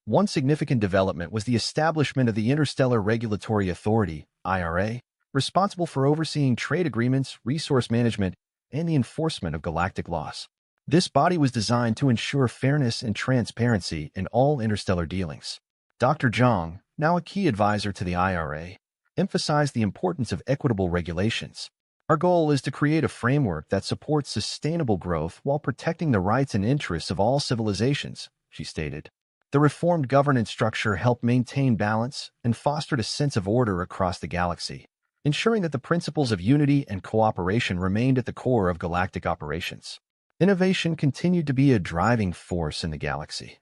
Speaker 1: One significant development was the establishment of the Interstellar Regulatory Authority, IRA, responsible for overseeing trade agreements, resource management, and the enforcement of galactic laws. This body was designed to ensure fairness and transparency in all interstellar dealings. Dr. Zhang, now a key advisor to the IRA, emphasized the importance of equitable regulations. "Our goal is to create a framework that supports sustainable growth while protecting the rights and interests of all civilizations," she stated. The reformed governance structure helped maintain balance and fostered a sense of order across the galaxy, ensuring that the principles of unity and cooperation remained at the core of galactic operations. Innovation continued to be a driving force in the galaxy.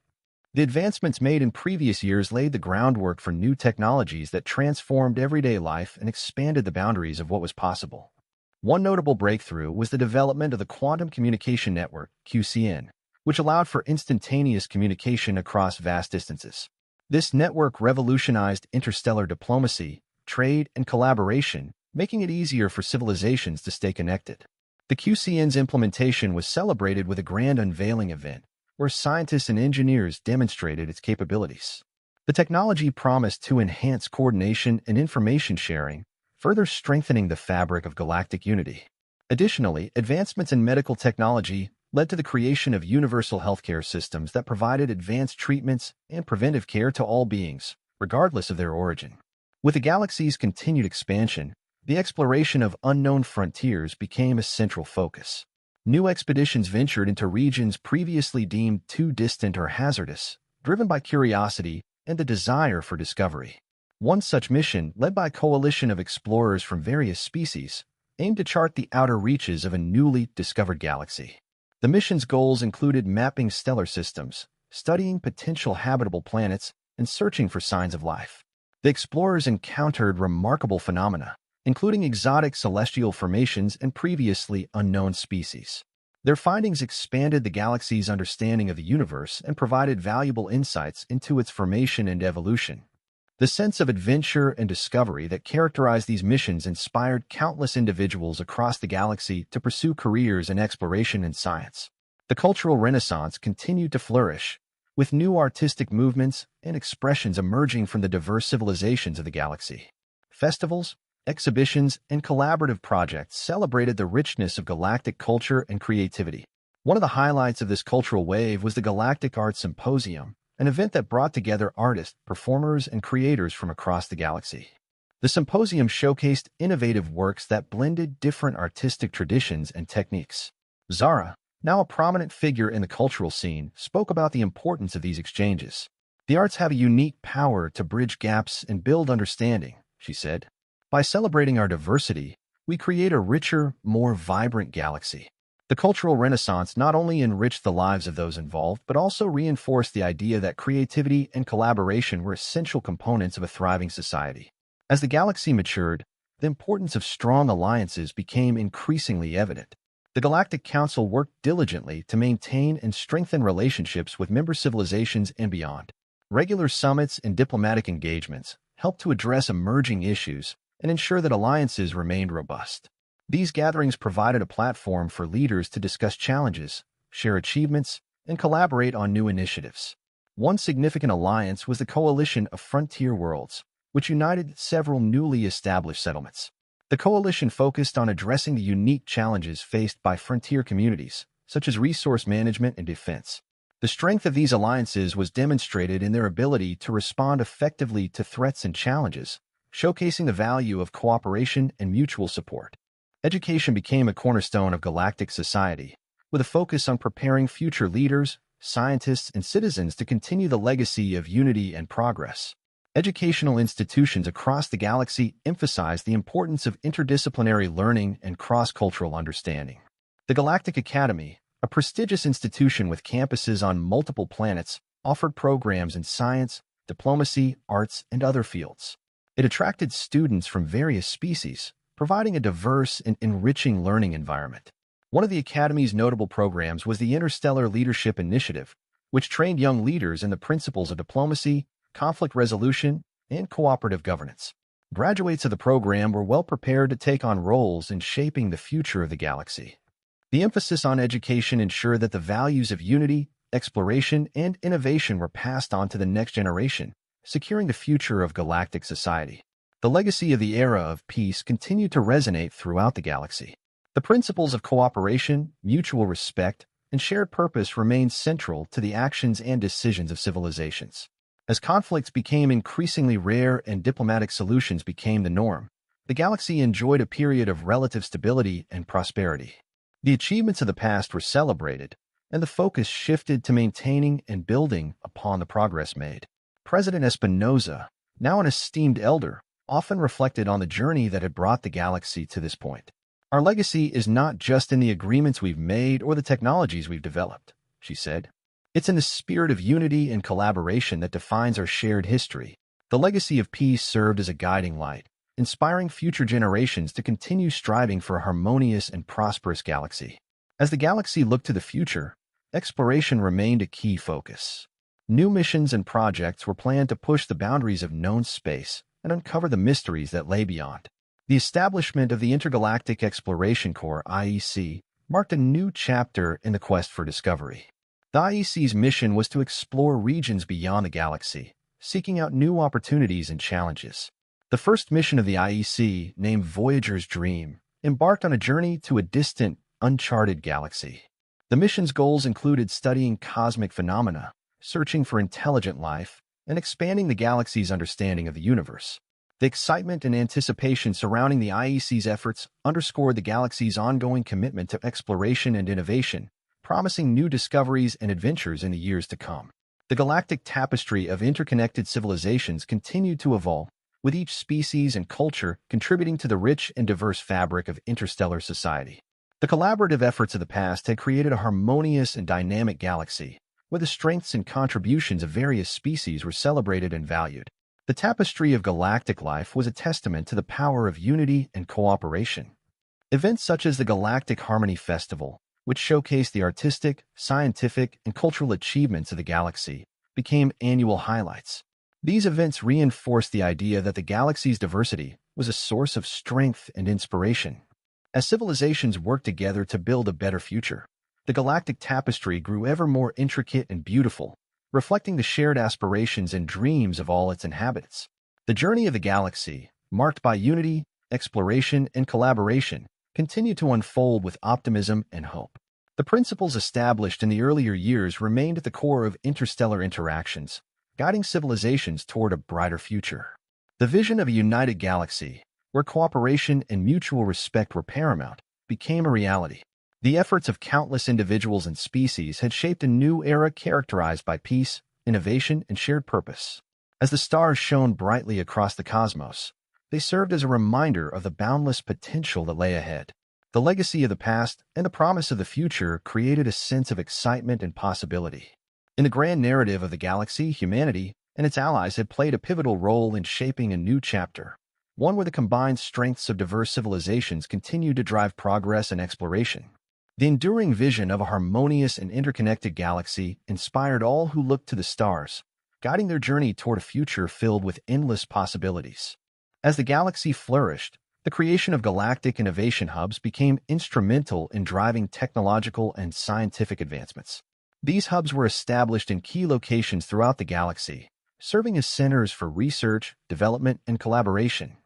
Speaker 1: The advancements made in previous years laid the groundwork for new technologies that transformed everyday life and expanded the boundaries of what was possible. One notable breakthrough was the development of the Quantum Communication Network, QCN, which allowed for instantaneous communication across vast distances. This network revolutionized interstellar diplomacy, trade, and collaboration, making it easier for civilizations to stay connected. The QCN's implementation was celebrated with a grand unveiling event, where scientists and engineers demonstrated its capabilities. The technology promised to enhance coordination and information sharing, further strengthening the fabric of galactic unity. Additionally, advancements in medical technology led to the creation of universal healthcare systems that provided advanced treatments and preventive care to all beings, regardless of their origin. With the galaxy's continued expansion, the exploration of unknown frontiers became a central focus. New expeditions ventured into regions previously deemed too distant or hazardous, driven by curiosity and the desire for discovery. One such mission, led by a coalition of explorers from various species, aimed to chart the outer reaches of a newly discovered galaxy. The mission's goals included mapping stellar systems, studying potential habitable planets, and searching for signs of life. The explorers encountered remarkable phenomena, including exotic celestial formations and previously unknown species. Their findings expanded the galaxy's understanding of the universe and provided valuable insights into its formation and evolution. The sense of adventure and discovery that characterized these missions inspired countless individuals across the galaxy to pursue careers in exploration and science. The cultural renaissance continued to flourish, with new artistic movements and expressions emerging from the diverse civilizations of the galaxy. Festivals, exhibitions, and collaborative projects celebrated the richness of galactic culture and creativity. One of the highlights of this cultural wave was the Galactic Arts Symposium, an event that brought together artists, performers, and creators from across the galaxy. The symposium showcased innovative works that blended different artistic traditions and techniques. Zara, now a prominent figure in the cultural scene, spoke about the importance of these exchanges. "The arts have a unique power to bridge gaps and build understanding," she said. "By celebrating our diversity, we create a richer, more vibrant galaxy." The cultural renaissance not only enriched the lives of those involved, but also reinforced the idea that creativity and collaboration were essential components of a thriving society. As the galaxy matured, the importance of strong alliances became increasingly evident. The Galactic Council worked diligently to maintain and strengthen relationships with member civilizations and beyond. Regular summits and diplomatic engagements helped to address emerging issues and ensure that alliances remained robust. These gatherings provided a platform for leaders to discuss challenges, share achievements, and collaborate on new initiatives. One significant alliance was the Coalition of Frontier Worlds, which united several newly established settlements. The coalition focused on addressing the unique challenges faced by frontier communities, such as resource management and defense. The strength of these alliances was demonstrated in their ability to respond effectively to threats and challenges, showcasing the value of cooperation and mutual support. Education became a cornerstone of galactic society, with a focus on preparing future leaders, scientists, and citizens to continue the legacy of unity and progress. Educational institutions across the galaxy emphasized the importance of interdisciplinary learning and cross-cultural understanding. The Galactic Academy, a prestigious institution with campuses on multiple planets, offered programs in science, diplomacy, arts, and other fields. It attracted students from various species, providing a diverse and enriching learning environment. One of the Academy's notable programs was the Interstellar Leadership Initiative, which trained young leaders in the principles of diplomacy, conflict resolution, and cooperative governance. Graduates of the program were well prepared to take on roles in shaping the future of the galaxy. The emphasis on education ensured that the values of unity, exploration, and innovation were passed on to the next generation, securing the future of galactic society. The legacy of the era of peace continued to resonate throughout the galaxy. The principles of cooperation, mutual respect, and shared purpose remained central to the actions and decisions of civilizations. As conflicts became increasingly rare and diplomatic solutions became the norm, the galaxy enjoyed a period of relative stability and prosperity. The achievements of the past were celebrated, and the focus shifted to maintaining and building upon the progress made. President Espinosa, now an esteemed elder, often reflected on the journey that had brought the galaxy to this point. "Our legacy is not just in the agreements we've made or the technologies we've developed," she said. "It's in the spirit of unity and collaboration that defines our shared history." The legacy of peace served as a guiding light, inspiring future generations to continue striving for a harmonious and prosperous galaxy. As the galaxy looked to the future, exploration remained a key focus. New missions and projects were planned to push the boundaries of known space and uncover the mysteries that lay beyond. The establishment of the Intergalactic Exploration Corps (IEC) marked a new chapter in the quest for discovery. The IEC's mission was to explore regions beyond the galaxy, seeking out new opportunities and challenges. The first mission of the IEC, named Voyager's Dream, embarked on a journey to a distant, uncharted galaxy. The mission's goals included studying cosmic phenomena, searching for intelligent life, and expanding the galaxy's understanding of the universe. The excitement and anticipation surrounding the IEC's efforts underscored the galaxy's ongoing commitment to exploration and innovation, promising new discoveries and adventures in the years to come. The galactic tapestry of interconnected civilizations continued to evolve, with each species and culture contributing to the rich and diverse fabric of interstellar society. The collaborative efforts of the past had created a harmonious and dynamic galaxy, where the strengths and contributions of various species were celebrated and valued. The tapestry of galactic life was a testament to the power of unity and cooperation. Events such as the Galactic Harmony Festival, which showcased the artistic, scientific, and cultural achievements of the galaxy, became annual highlights. These events reinforced the idea that the galaxy's diversity was a source of strength and inspiration. As civilizations worked together to build a better future, the galactic tapestry grew ever more intricate and beautiful, reflecting the shared aspirations and dreams of all its inhabitants. The journey of the galaxy, marked by unity, exploration, and collaboration, continued to unfold with optimism and hope. The principles established in the earlier years remained at the core of interstellar interactions, guiding civilizations toward a brighter future. The vision of a united galaxy, where cooperation and mutual respect were paramount, became a reality. The efforts of countless individuals and species had shaped a new era characterized by peace, innovation, and shared purpose. As the stars shone brightly across the cosmos, they served as a reminder of the boundless potential that lay ahead. The legacy of the past and the promise of the future created a sense of excitement and possibility. In the grand narrative of the galaxy, humanity and its allies had played a pivotal role in shaping a new chapter, one where the combined strengths of diverse civilizations continued to drive progress and exploration. The enduring vision of a harmonious and interconnected galaxy inspired all who looked to the stars, guiding their journey toward a future filled with endless possibilities. As the galaxy flourished, the creation of galactic innovation hubs became instrumental in driving technological and scientific advancements. These hubs were established in key locations throughout the galaxy, serving as centers for research, development, and collaboration.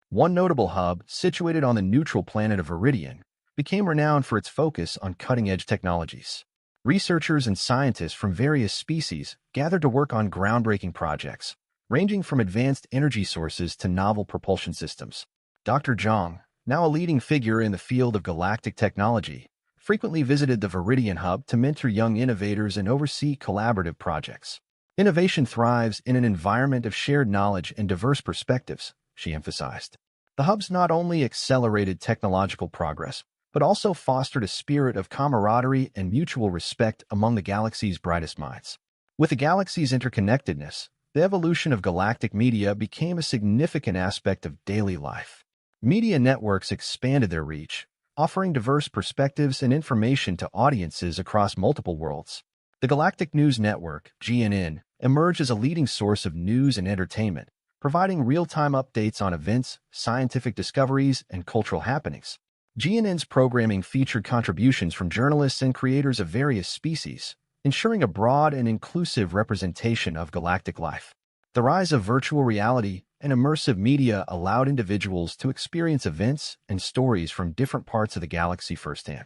Speaker 1: One notable hub, situated on the neutral planet of Viridian, became renowned for its focus on cutting-edge technologies. Researchers and scientists from various species gathered to work on groundbreaking projects, ranging from advanced energy sources to novel propulsion systems. Dr. Zhang, now a leading figure in the field of galactic technology, frequently visited the Viridian Hub to mentor young innovators and oversee collaborative projects. Innovation thrives in an environment of shared knowledge and diverse perspectives, she emphasized. The hubs not only accelerated technological progress, but also fostered a spirit of camaraderie and mutual respect among the galaxy's brightest minds. With the galaxy's interconnectedness, the evolution of galactic media became a significant aspect of daily life. Media networks expanded their reach, offering diverse perspectives and information to audiences across multiple worlds. The Galactic News Network, GNN, emerged as a leading source of news and entertainment, providing real-time updates on events, scientific discoveries, and cultural happenings. GNN's programming featured contributions from journalists and creators of various species, ensuring a broad and inclusive representation of galactic life. The rise of virtual reality and immersive media allowed individuals to experience events and stories from different parts of the galaxy firsthand.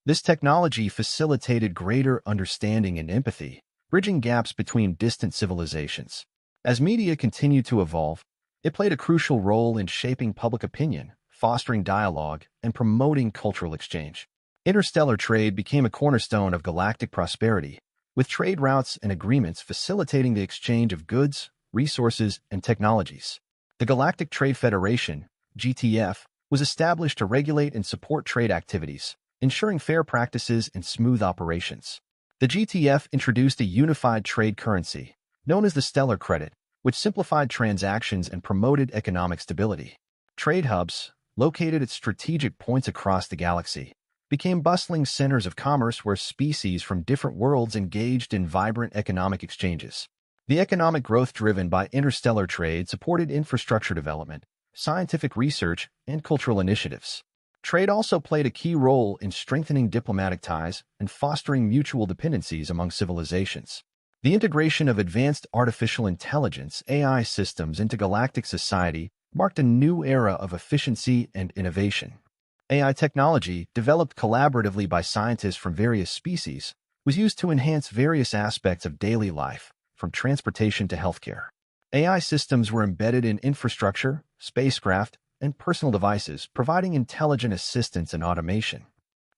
Speaker 1: This technology facilitated greater understanding and empathy, bridging gaps between distant civilizations. As media continued to evolve, it played a crucial role in shaping public opinion, fostering dialogue, and promoting cultural exchange. Interstellar trade became a cornerstone of galactic prosperity, with trade routes and agreements facilitating the exchange of goods, resources, and technologies. The Galactic Trade Federation, GTF, was established to regulate and support trade activities, ensuring fair practices and smooth operations. The GTF introduced a unified trade currency, known as the Stellar Credit, which simplified transactions and promoted economic stability. Trade hubs, located at strategic points across the galaxy, became bustling centers of commerce where species from different worlds engaged in vibrant economic exchanges. The economic growth driven by interstellar trade supported infrastructure development, scientific research, and cultural initiatives. Trade also played a key role in strengthening diplomatic ties and fostering mutual dependencies among civilizations. The integration of advanced artificial intelligence (AI) systems into galactic society marked a new era of efficiency and innovation. AI technology, developed collaboratively by scientists from various species, was used to enhance various aspects of daily life, from transportation to healthcare. AI systems were embedded in infrastructure, spacecraft, and personal devices, providing intelligent assistance and automation.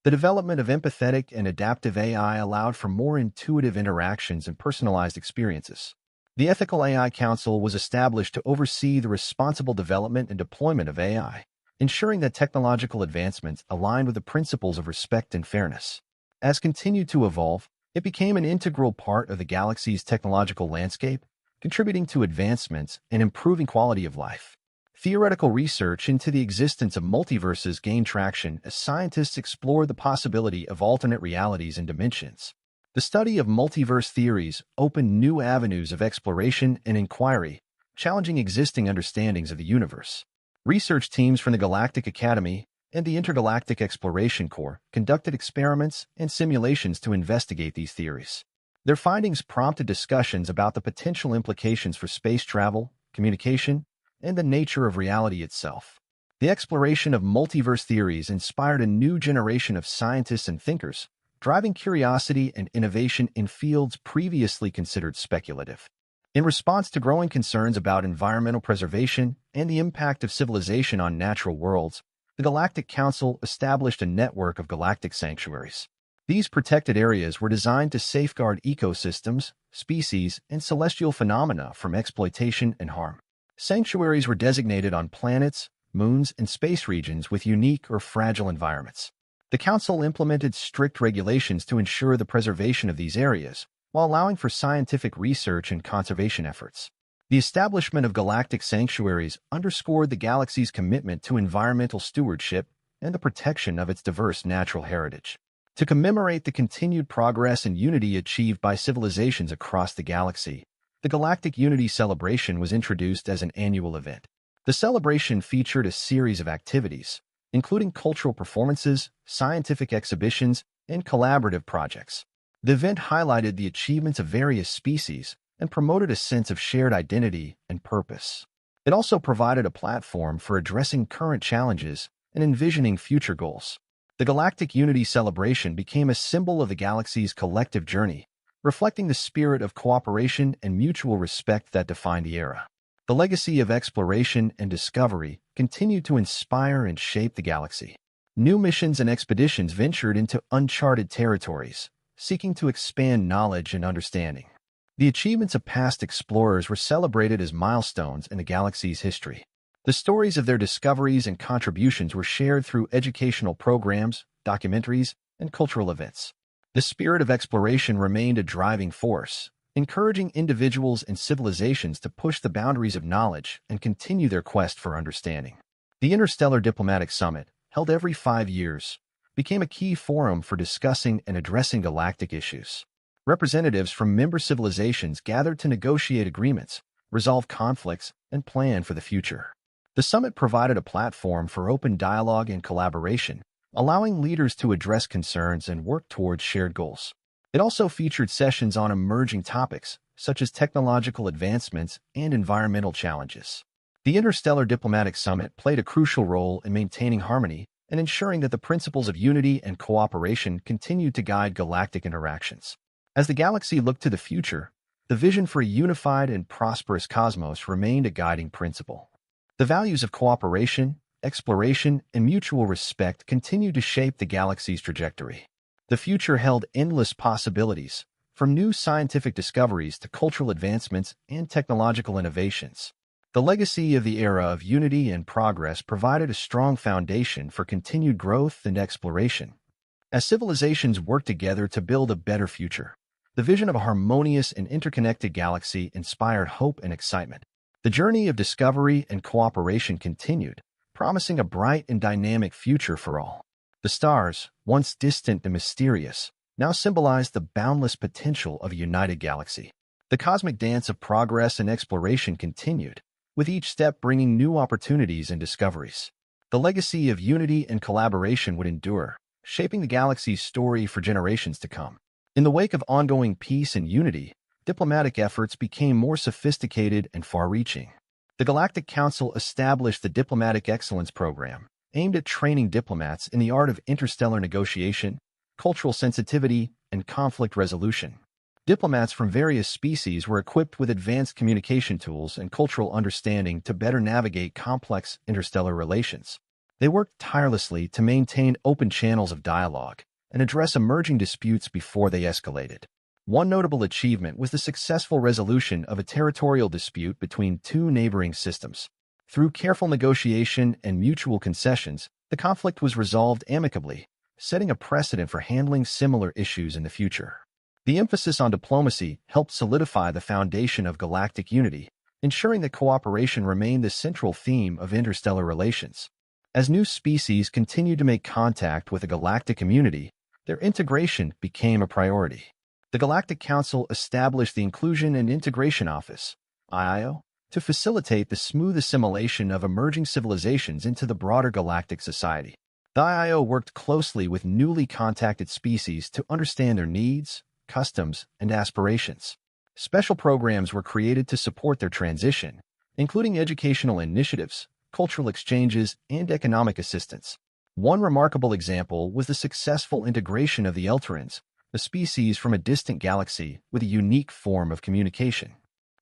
Speaker 1: The development of empathetic and adaptive AI allowed for more intuitive interactions and personalized experiences. The Ethical AI Council was established to oversee the responsible development and deployment of AI, ensuring that technological advancements aligned with the principles of respect and fairness. As continued to evolve, it became an integral part of the galaxy's technological landscape, contributing to advancements and improving quality of life. Theoretical research into the existence of multiverses gained traction as scientists explored the possibility of alternate realities and dimensions. The study of multiverse theories opened new avenues of exploration and inquiry, challenging existing understandings of the universe. Research teams from the Galactic Academy and the Intergalactic Exploration Corps conducted experiments and simulations to investigate these theories. Their findings prompted discussions about the potential implications for space travel, communication, and the nature of reality itself. The exploration of multiverse theories inspired a new generation of scientists and thinkers, driving curiosity and innovation in fields previously considered speculative. In response to growing concerns about environmental preservation and the impact of civilization on natural worlds, the Galactic Council established a network of galactic sanctuaries. These protected areas were designed to safeguard ecosystems, species, and celestial phenomena from exploitation and harm. Sanctuaries were designated on planets, moons, and space regions with unique or fragile environments. The Council implemented strict regulations to ensure the preservation of these areas, while allowing for scientific research and conservation efforts. The establishment of galactic sanctuaries underscored the galaxy's commitment to environmental stewardship and the protection of its diverse natural heritage. To commemorate the continued progress and unity achieved by civilizations across the galaxy, the Galactic Unity Celebration was introduced as an annual event. The celebration featured a series of activities, including cultural performances, scientific exhibitions, and collaborative projects. The event highlighted the achievements of various species and promoted a sense of shared identity and purpose. It also provided a platform for addressing current challenges and envisioning future goals. The Galactic Unity Celebration became a symbol of the galaxy's collective journey, reflecting the spirit of cooperation and mutual respect that defined the era. The legacy of exploration and discovery continued to inspire and shape the galaxy. New missions and expeditions ventured into uncharted territories, seeking to expand knowledge and understanding. The achievements of past explorers were celebrated as milestones in the galaxy's history. The stories of their discoveries and contributions were shared through educational programs, documentaries, and cultural events. The spirit of exploration remained a driving force, encouraging individuals and civilizations to push the boundaries of knowledge and continue their quest for understanding. The Interstellar Diplomatic Summit, held every 5 years, became a key forum for discussing and addressing galactic issues. Representatives from member civilizations gathered to negotiate agreements, resolve conflicts, and plan for the future. The summit provided a platform for open dialogue and collaboration, allowing leaders to address concerns and work towards shared goals. It also featured sessions on emerging topics, such as technological advancements and environmental challenges. The Interstellar Diplomatic Summit played a crucial role in maintaining harmony and ensuring that the principles of unity and cooperation continued to guide galactic interactions. As the galaxy looked to the future, the vision for a unified and prosperous cosmos remained a guiding principle. The values of cooperation, exploration, and mutual respect continue to shape the galaxy's trajectory. The future held endless possibilities, from new scientific discoveries to cultural advancements and technological innovations. The legacy of the era of unity and progress provided a strong foundation for continued growth and exploration. As civilizations worked together to build a better future, the vision of a harmonious and interconnected galaxy inspired hope and excitement. The journey of discovery and cooperation continued, promising a bright and dynamic future for all. The stars, once distant and mysterious, now symbolize the boundless potential of a united galaxy. The cosmic dance of progress and exploration continued, with each step bringing new opportunities and discoveries. The legacy of unity and collaboration would endure, shaping the galaxy's story for generations to come. In the wake of ongoing peace and unity, diplomatic efforts became more sophisticated and far-reaching. The Galactic Council established the Diplomatic Excellence Program, aimed at training diplomats in the art of interstellar negotiation, cultural sensitivity, and conflict resolution. Diplomats from various species were equipped with advanced communication tools and cultural understanding to better navigate complex interstellar relations. They worked tirelessly to maintain open channels of dialogue and address emerging disputes before they escalated. One notable achievement was the successful resolution of a territorial dispute between two neighboring systems. Through careful negotiation and mutual concessions, the conflict was resolved amicably, setting a precedent for handling similar issues in the future. The emphasis on diplomacy helped solidify the foundation of galactic unity, ensuring that cooperation remained the central theme of interstellar relations. As new species continued to make contact with the galactic community, their integration became a priority. The Galactic Council established the Inclusion and Integration Office, IIO, to facilitate the smooth assimilation of emerging civilizations into the broader galactic society. The IIO worked closely with newly contacted species to understand their needs, customs, and aspirations. Special programs were created to support their transition, including educational initiatives, cultural exchanges, and economic assistance. One remarkable example was the successful integration of the Elterans, a species from a distant galaxy with a unique form of communication.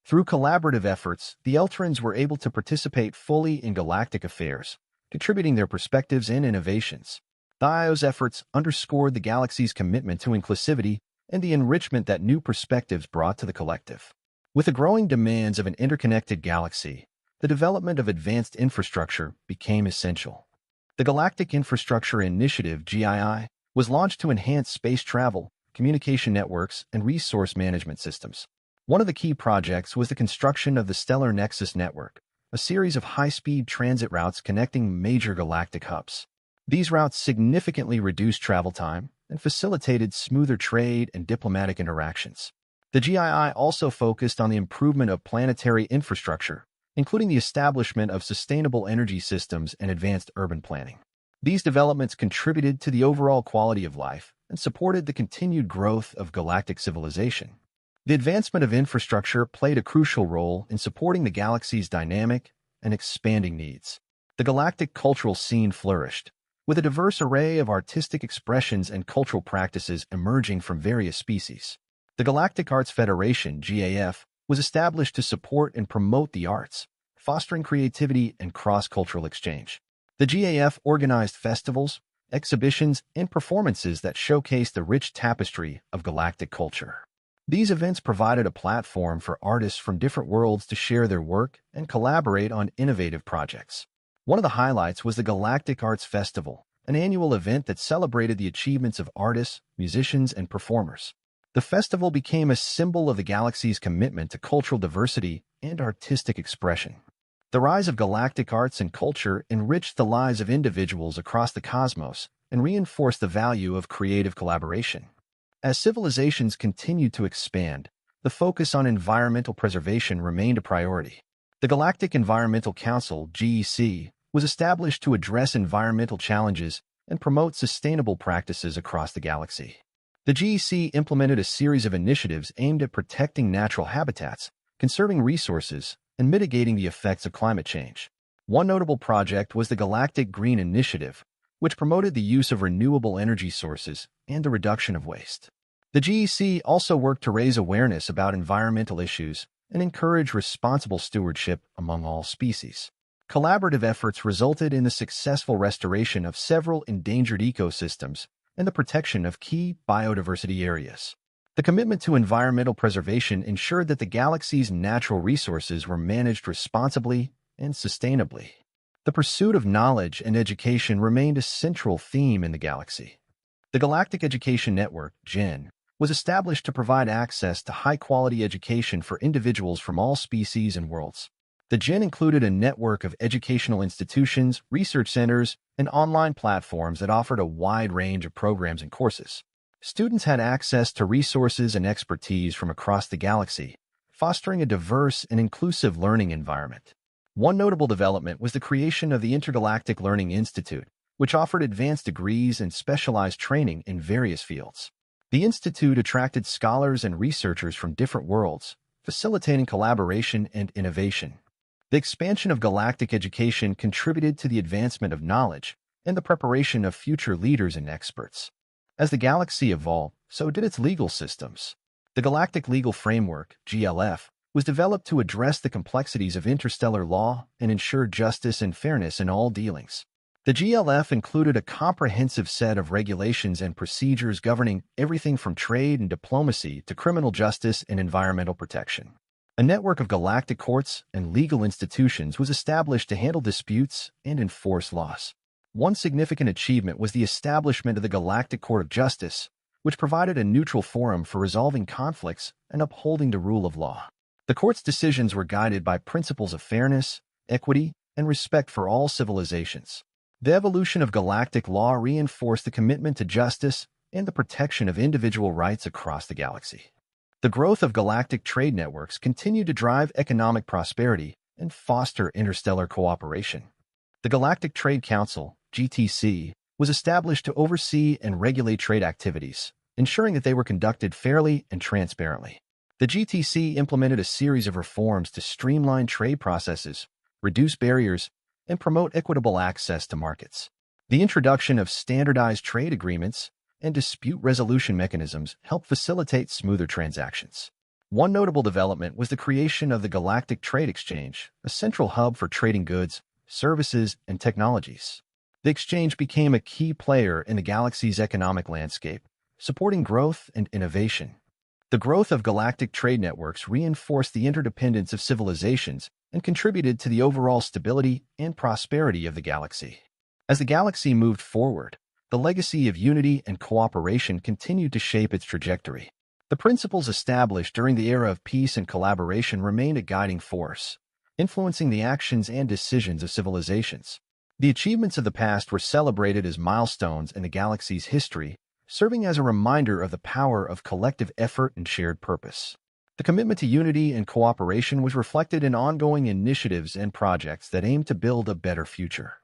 Speaker 1: Through collaborative efforts, the Elterans were able to participate fully in galactic affairs, contributing their perspectives and innovations. The IIO's efforts underscored the galaxy's commitment to inclusivity and the enrichment that new perspectives brought to the collective. With the growing demands of an interconnected galaxy, the development of advanced infrastructure became essential. The Galactic Infrastructure Initiative (GII) was launched to enhance space travel, communication networks, and resource management systems. One of the key projects was the construction of the Stellar Nexus Network, a series of high-speed transit routes connecting major galactic hubs. These routes significantly reduced travel time and facilitated smoother trade and diplomatic interactions. The GII also focused on the improvement of planetary infrastructure, including the establishment of sustainable energy systems and advanced urban planning. These developments contributed to the overall quality of life and supported the continued growth of galactic civilization. The advancement of infrastructure played a crucial role in supporting the galaxy's dynamic and expanding needs. The galactic cultural scene flourished, with a diverse array of artistic expressions and cultural practices emerging from various species. The Galactic Arts Federation (GAF) was established to support and promote the arts, fostering creativity and cross-cultural exchange. The GAF organized festivals, exhibitions, and performances that showcased the rich tapestry of galactic culture. These events provided a platform for artists from different worlds to share their work and collaborate on innovative projects. One of the highlights was the Galactic Arts Festival, an annual event that celebrated the achievements of artists, musicians, and performers. The festival became a symbol of the galaxy's commitment to cultural diversity and artistic expression. The rise of galactic arts and culture enriched the lives of individuals across the cosmos and reinforced the value of creative collaboration. As civilizations continued to expand, the focus on environmental preservation remained a priority. The Galactic Environmental Council (GEC) was established to address environmental challenges and promote sustainable practices across the galaxy. The GEC implemented a series of initiatives aimed at protecting natural habitats, conserving resources, and mitigating the effects of climate change. One notable project was the Galactic Green Initiative, which promoted the use of renewable energy sources and the reduction of waste. The GEC also worked to raise awareness about environmental issues and encourage responsible stewardship among all species. Collaborative efforts resulted in the successful restoration of several endangered ecosystems and the protection of key biodiversity areas. The commitment to environmental preservation ensured that the galaxy's natural resources were managed responsibly and sustainably. The pursuit of knowledge and education remained a central theme in the galaxy. The Galactic Education Network (GEN) was established to provide access to high-quality education for individuals from all species and worlds. The GEN included a network of educational institutions, research centers, and online platforms that offered a wide range of programs and courses. Students had access to resources and expertise from across the galaxy, fostering a diverse and inclusive learning environment. One notable development was the creation of the Intergalactic Learning Institute, which offered advanced degrees and specialized training in various fields. The institute attracted scholars and researchers from different worlds, facilitating collaboration and innovation. The expansion of galactic education contributed to the advancement of knowledge and the preparation of future leaders and experts. As the galaxy evolved, so did its legal systems. The Galactic Legal Framework, GLF, was developed to address the complexities of interstellar law and ensure justice and fairness in all dealings. The GLF included a comprehensive set of regulations and procedures governing everything from trade and diplomacy to criminal justice and environmental protection. A network of galactic courts and legal institutions was established to handle disputes and enforce laws. One significant achievement was the establishment of the Galactic Court of Justice, which provided a neutral forum for resolving conflicts and upholding the rule of law. The court's decisions were guided by principles of fairness, equity, and respect for all civilizations. The evolution of galactic law reinforced the commitment to justice and the protection of individual rights across the galaxy. The growth of galactic trade networks continued to drive economic prosperity and foster interstellar cooperation. The Galactic Trade Council, GTC, was established to oversee and regulate trade activities, ensuring that they were conducted fairly and transparently. The GTC implemented a series of reforms to streamline trade processes, reduce barriers, and promote equitable access to markets. The introduction of standardized trade agreements and dispute resolution mechanisms helped facilitate smoother transactions. One notable development was the creation of the Galactic Trade Exchange, a central hub for trading goods, services, and technologies. The exchange became a key player in the galaxy's economic landscape, supporting growth and innovation. The growth of galactic trade networks reinforced the interdependence of civilizations and contributed to the overall stability and prosperity of the galaxy. As the galaxy moved forward, the legacy of unity and cooperation continued to shape its trajectory. The principles established during the era of peace and collaboration remained a guiding force, influencing the actions and decisions of civilizations. The achievements of the past were celebrated as milestones in the galaxy's history, serving as a reminder of the power of collective effort and shared purpose. The commitment to unity and cooperation was reflected in ongoing initiatives and projects that aimed to build a better future.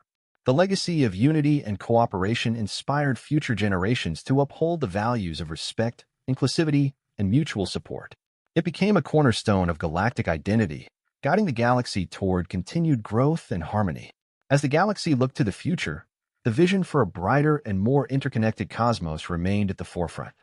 Speaker 1: The legacy of unity and cooperation inspired future generations to uphold the values of respect, inclusivity, and mutual support. It became a cornerstone of galactic identity, guiding the galaxy toward continued growth and harmony. As the galaxy looked to the future, the vision for a brighter and more interconnected cosmos remained at the forefront.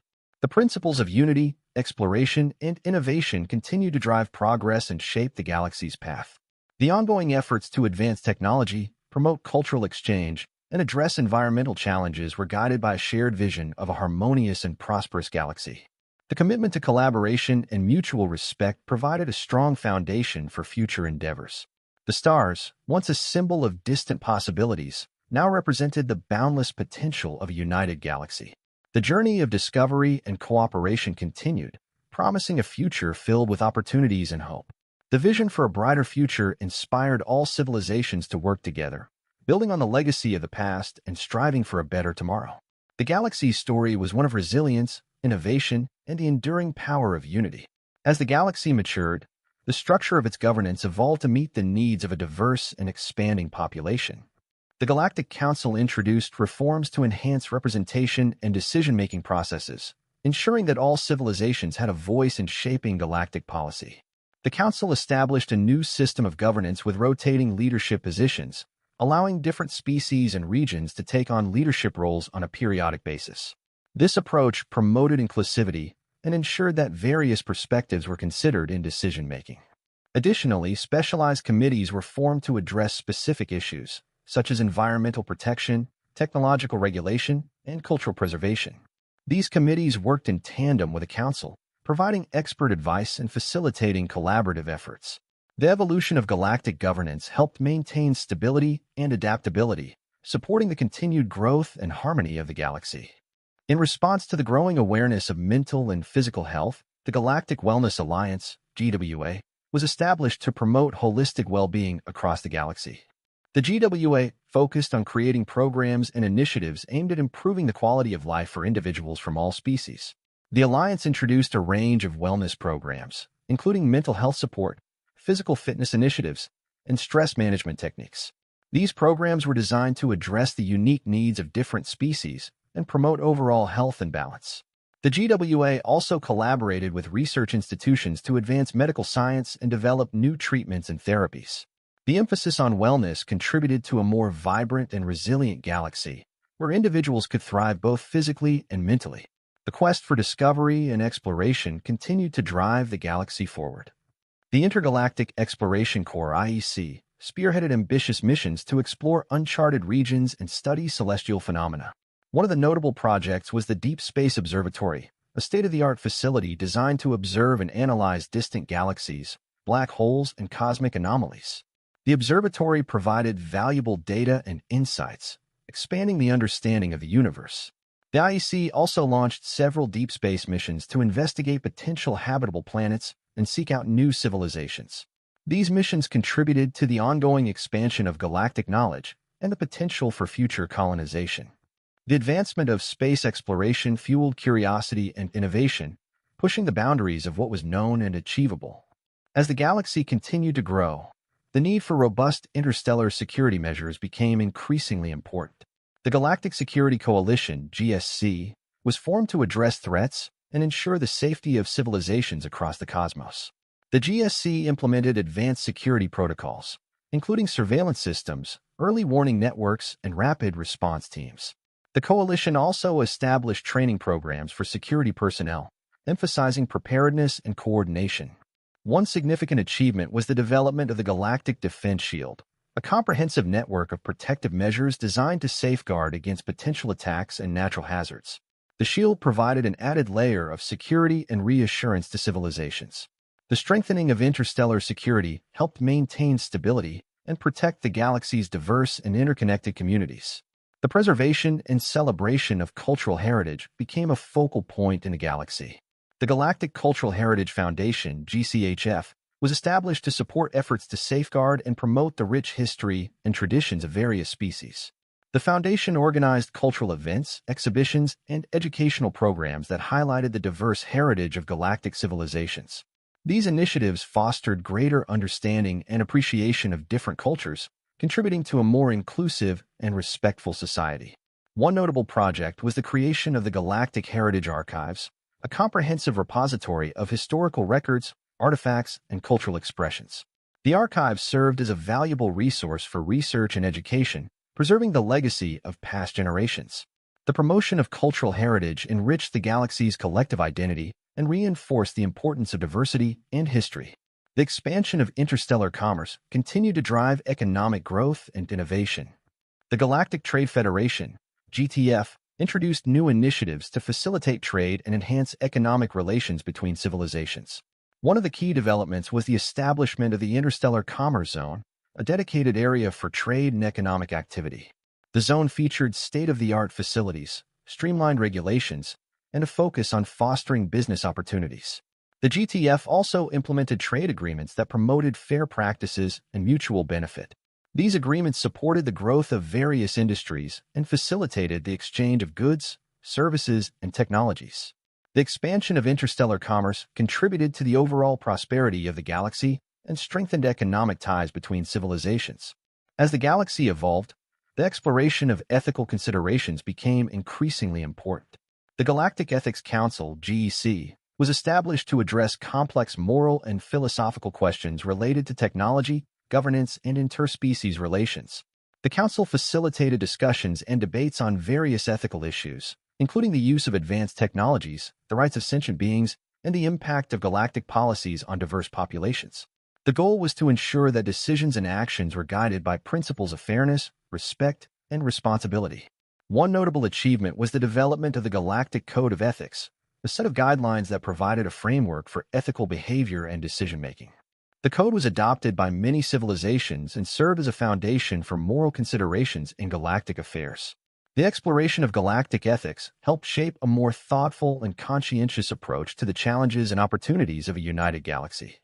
Speaker 1: The principles of unity, exploration, and innovation continue to drive progress and shape the galaxy's path. The ongoing efforts to advance technology, promote cultural exchange, and address environmental challenges were guided by a shared vision of a harmonious and prosperous galaxy. The commitment to collaboration and mutual respect provided a strong foundation for future endeavors. The stars, once a symbol of distant possibilities, now represented the boundless potential of a united galaxy. The journey of discovery and cooperation continued, promising a future filled with opportunities and hope. The vision for a brighter future inspired all civilizations to work together, building on the legacy of the past and striving for a better tomorrow. The galaxy's story was one of resilience, innovation, and the enduring power of unity. As the galaxy matured, the structure of its governance evolved to meet the needs of a diverse and expanding population. The Galactic Council introduced reforms to enhance representation and decision-making processes, ensuring that all civilizations had a voice in shaping galactic policy. The Council established a new system of governance with rotating leadership positions, allowing different species and regions to take on leadership roles on a periodic basis. This approach promoted inclusivity and ensured that various perspectives were considered in decision-making. Additionally, specialized committees were formed to address specific issues, such as environmental protection, technological regulation, and cultural preservation. These committees worked in tandem with the Council, providing expert advice and facilitating collaborative efforts. The evolution of galactic governance helped maintain stability and adaptability, supporting the continued growth and harmony of the galaxy. In response to the growing awareness of mental and physical health, the Galactic Wellness Alliance, GWA, was established to promote holistic well-being across the galaxy. The GWA focused on creating programs and initiatives aimed at improving the quality of life for individuals from all species. The Alliance introduced a range of wellness programs, including mental health support, physical fitness initiatives, and stress management techniques. These programs were designed to address the unique needs of different species and promote overall health and balance. The GWA also collaborated with research institutions to advance medical science and develop new treatments and therapies. The emphasis on wellness contributed to a more vibrant and resilient galaxy, where individuals could thrive both physically and mentally. The quest for discovery and exploration continued to drive the galaxy forward. The Intergalactic Exploration Corps (IEC) spearheaded ambitious missions to explore uncharted regions and study celestial phenomena. One of the notable projects was the Deep Space Observatory, a state-of-the-art facility designed to observe and analyze distant galaxies, black holes, and cosmic anomalies. The observatory provided valuable data and insights, expanding the understanding of the universe. The IEC also launched several deep space missions to investigate potential habitable planets and seek out new civilizations. These missions contributed to the ongoing expansion of galactic knowledge and the potential for future colonization. The advancement of space exploration fueled curiosity and innovation, pushing the boundaries of what was known and achievable. As the galaxy continued to grow, the need for robust interstellar security measures became increasingly important. The Galactic Security Coalition (GSC) was formed to address threats and ensure the safety of civilizations across the cosmos. The GSC implemented advanced security protocols, including surveillance systems, early warning networks, and rapid response teams. The coalition also established training programs for security personnel, emphasizing preparedness and coordination. One significant achievement was the development of the Galactic Defense Shield, a comprehensive network of protective measures designed to safeguard against potential attacks and natural hazards. The shield provided an added layer of security and reassurance to civilizations. The strengthening of interstellar security helped maintain stability and protect the galaxy's diverse and interconnected communities. The preservation and celebration of cultural heritage became a focal point in the galaxy. The Galactic Cultural Heritage Foundation (GCHF) was established to support efforts to safeguard and promote the rich history and traditions of various species. The foundation organized cultural events, exhibitions, and educational programs that highlighted the diverse heritage of galactic civilizations. These initiatives fostered greater understanding and appreciation of different cultures, contributing to a more inclusive and respectful society. One notable project was the creation of the Galactic Heritage Archives, a comprehensive repository of historical records, artifacts, and cultural expressions. The archives served as a valuable resource for research and education, preserving the legacy of past generations. The promotion of cultural heritage enriched the galaxy's collective identity and reinforced the importance of diversity and history. The expansion of interstellar commerce continued to drive economic growth and innovation. The Galactic Trade Federation (GTF) introduced new initiatives to facilitate trade and enhance economic relations between civilizations. One of the key developments was the establishment of the Interstellar Commerce Zone, a dedicated area for trade and economic activity. The zone featured state-of-the-art facilities, streamlined regulations, and a focus on fostering business opportunities. The GTF also implemented trade agreements that promoted fair practices and mutual benefit. These agreements supported the growth of various industries and facilitated the exchange of goods, services, and technologies. The expansion of interstellar commerce contributed to the overall prosperity of the galaxy and strengthened economic ties between civilizations. As the galaxy evolved, the exploration of ethical considerations became increasingly important. The Galactic Ethics Council (GEC) was established to address complex moral and philosophical questions related to technology, governance, and interspecies relations. The Council facilitated discussions and debates on various ethical issues, including the use of advanced technologies, the rights of sentient beings, and the impact of galactic policies on diverse populations. The goal was to ensure that decisions and actions were guided by principles of fairness, respect, and responsibility. One notable achievement was the development of the Galactic Code of Ethics, a set of guidelines that provided a framework for ethical behavior and decision-making. The code was adopted by many civilizations and served as a foundation for moral considerations in galactic affairs. The exploration of galactic ethics helped shape a more thoughtful and conscientious approach to the challenges and opportunities of a united galaxy.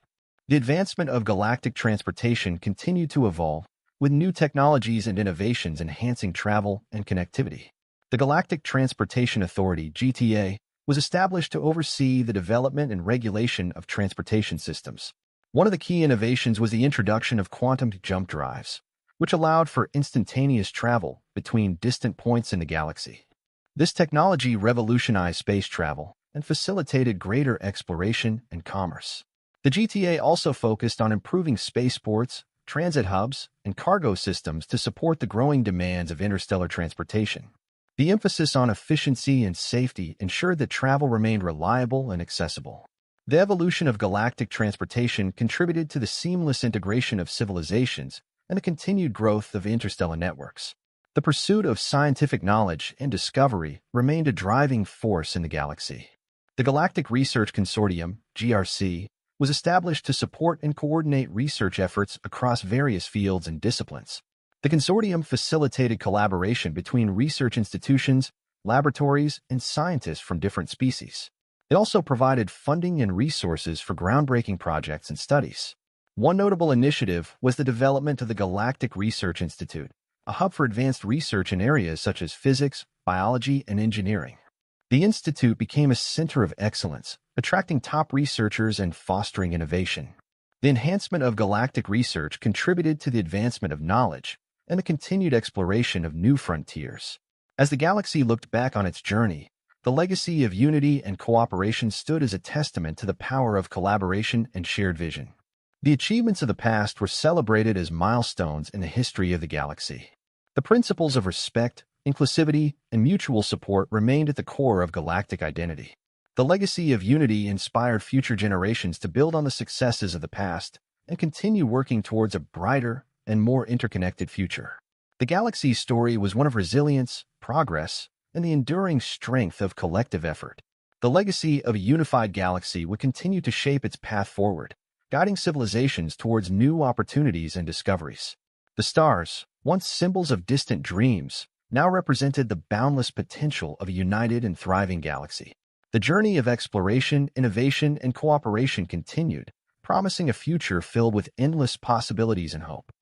Speaker 1: The advancement of galactic transportation continued to evolve, with new technologies and innovations enhancing travel and connectivity. The Galactic Transportation Authority (GTA) was established to oversee the development and regulation of transportation systems. One of the key innovations was the introduction of quantum jump drives, which allowed for instantaneous travel between distant points in the galaxy. This technology revolutionized space travel and facilitated greater exploration and commerce. The GTA also focused on improving spaceports, transit hubs, and cargo systems to support the growing demands of interstellar transportation. The emphasis on efficiency and safety ensured that travel remained reliable and accessible. The evolution of galactic transportation contributed to the seamless integration of civilizations and the continued growth of interstellar networks. The pursuit of scientific knowledge and discovery remained a driving force in the galaxy. The Galactic Research Consortium, GRC, was established to support and coordinate research efforts across various fields and disciplines. The consortium facilitated collaboration between research institutions, laboratories, and scientists from different species. It also provided funding and resources for groundbreaking projects and studies. One notable initiative was the development of the Galactic Research Institute, a hub for advanced research in areas such as physics, biology, and engineering. The institute became a center of excellence, attracting top researchers and fostering innovation. The enhancement of galactic research contributed to the advancement of knowledge and the continued exploration of new frontiers. As the galaxy looked back on its journey, the legacy of unity and cooperation stood as a testament to the power of collaboration and shared vision. The achievements of the past were celebrated as milestones in the history of the galaxy. The principles of respect, inclusivity, and mutual support remained at the core of galactic identity. The legacy of unity inspired future generations to build on the successes of the past and continue working towards a brighter and more interconnected future. The galaxy's story was one of resilience, progress, and the enduring strength of collective effort. The legacy of a unified galaxy would continue to shape its path forward, guiding civilizations towards new opportunities and discoveries. The stars, once symbols of distant dreams, now represented the boundless potential of a united and thriving galaxy. The journey of exploration, innovation, and cooperation continued, promising a future filled with endless possibilities and hope.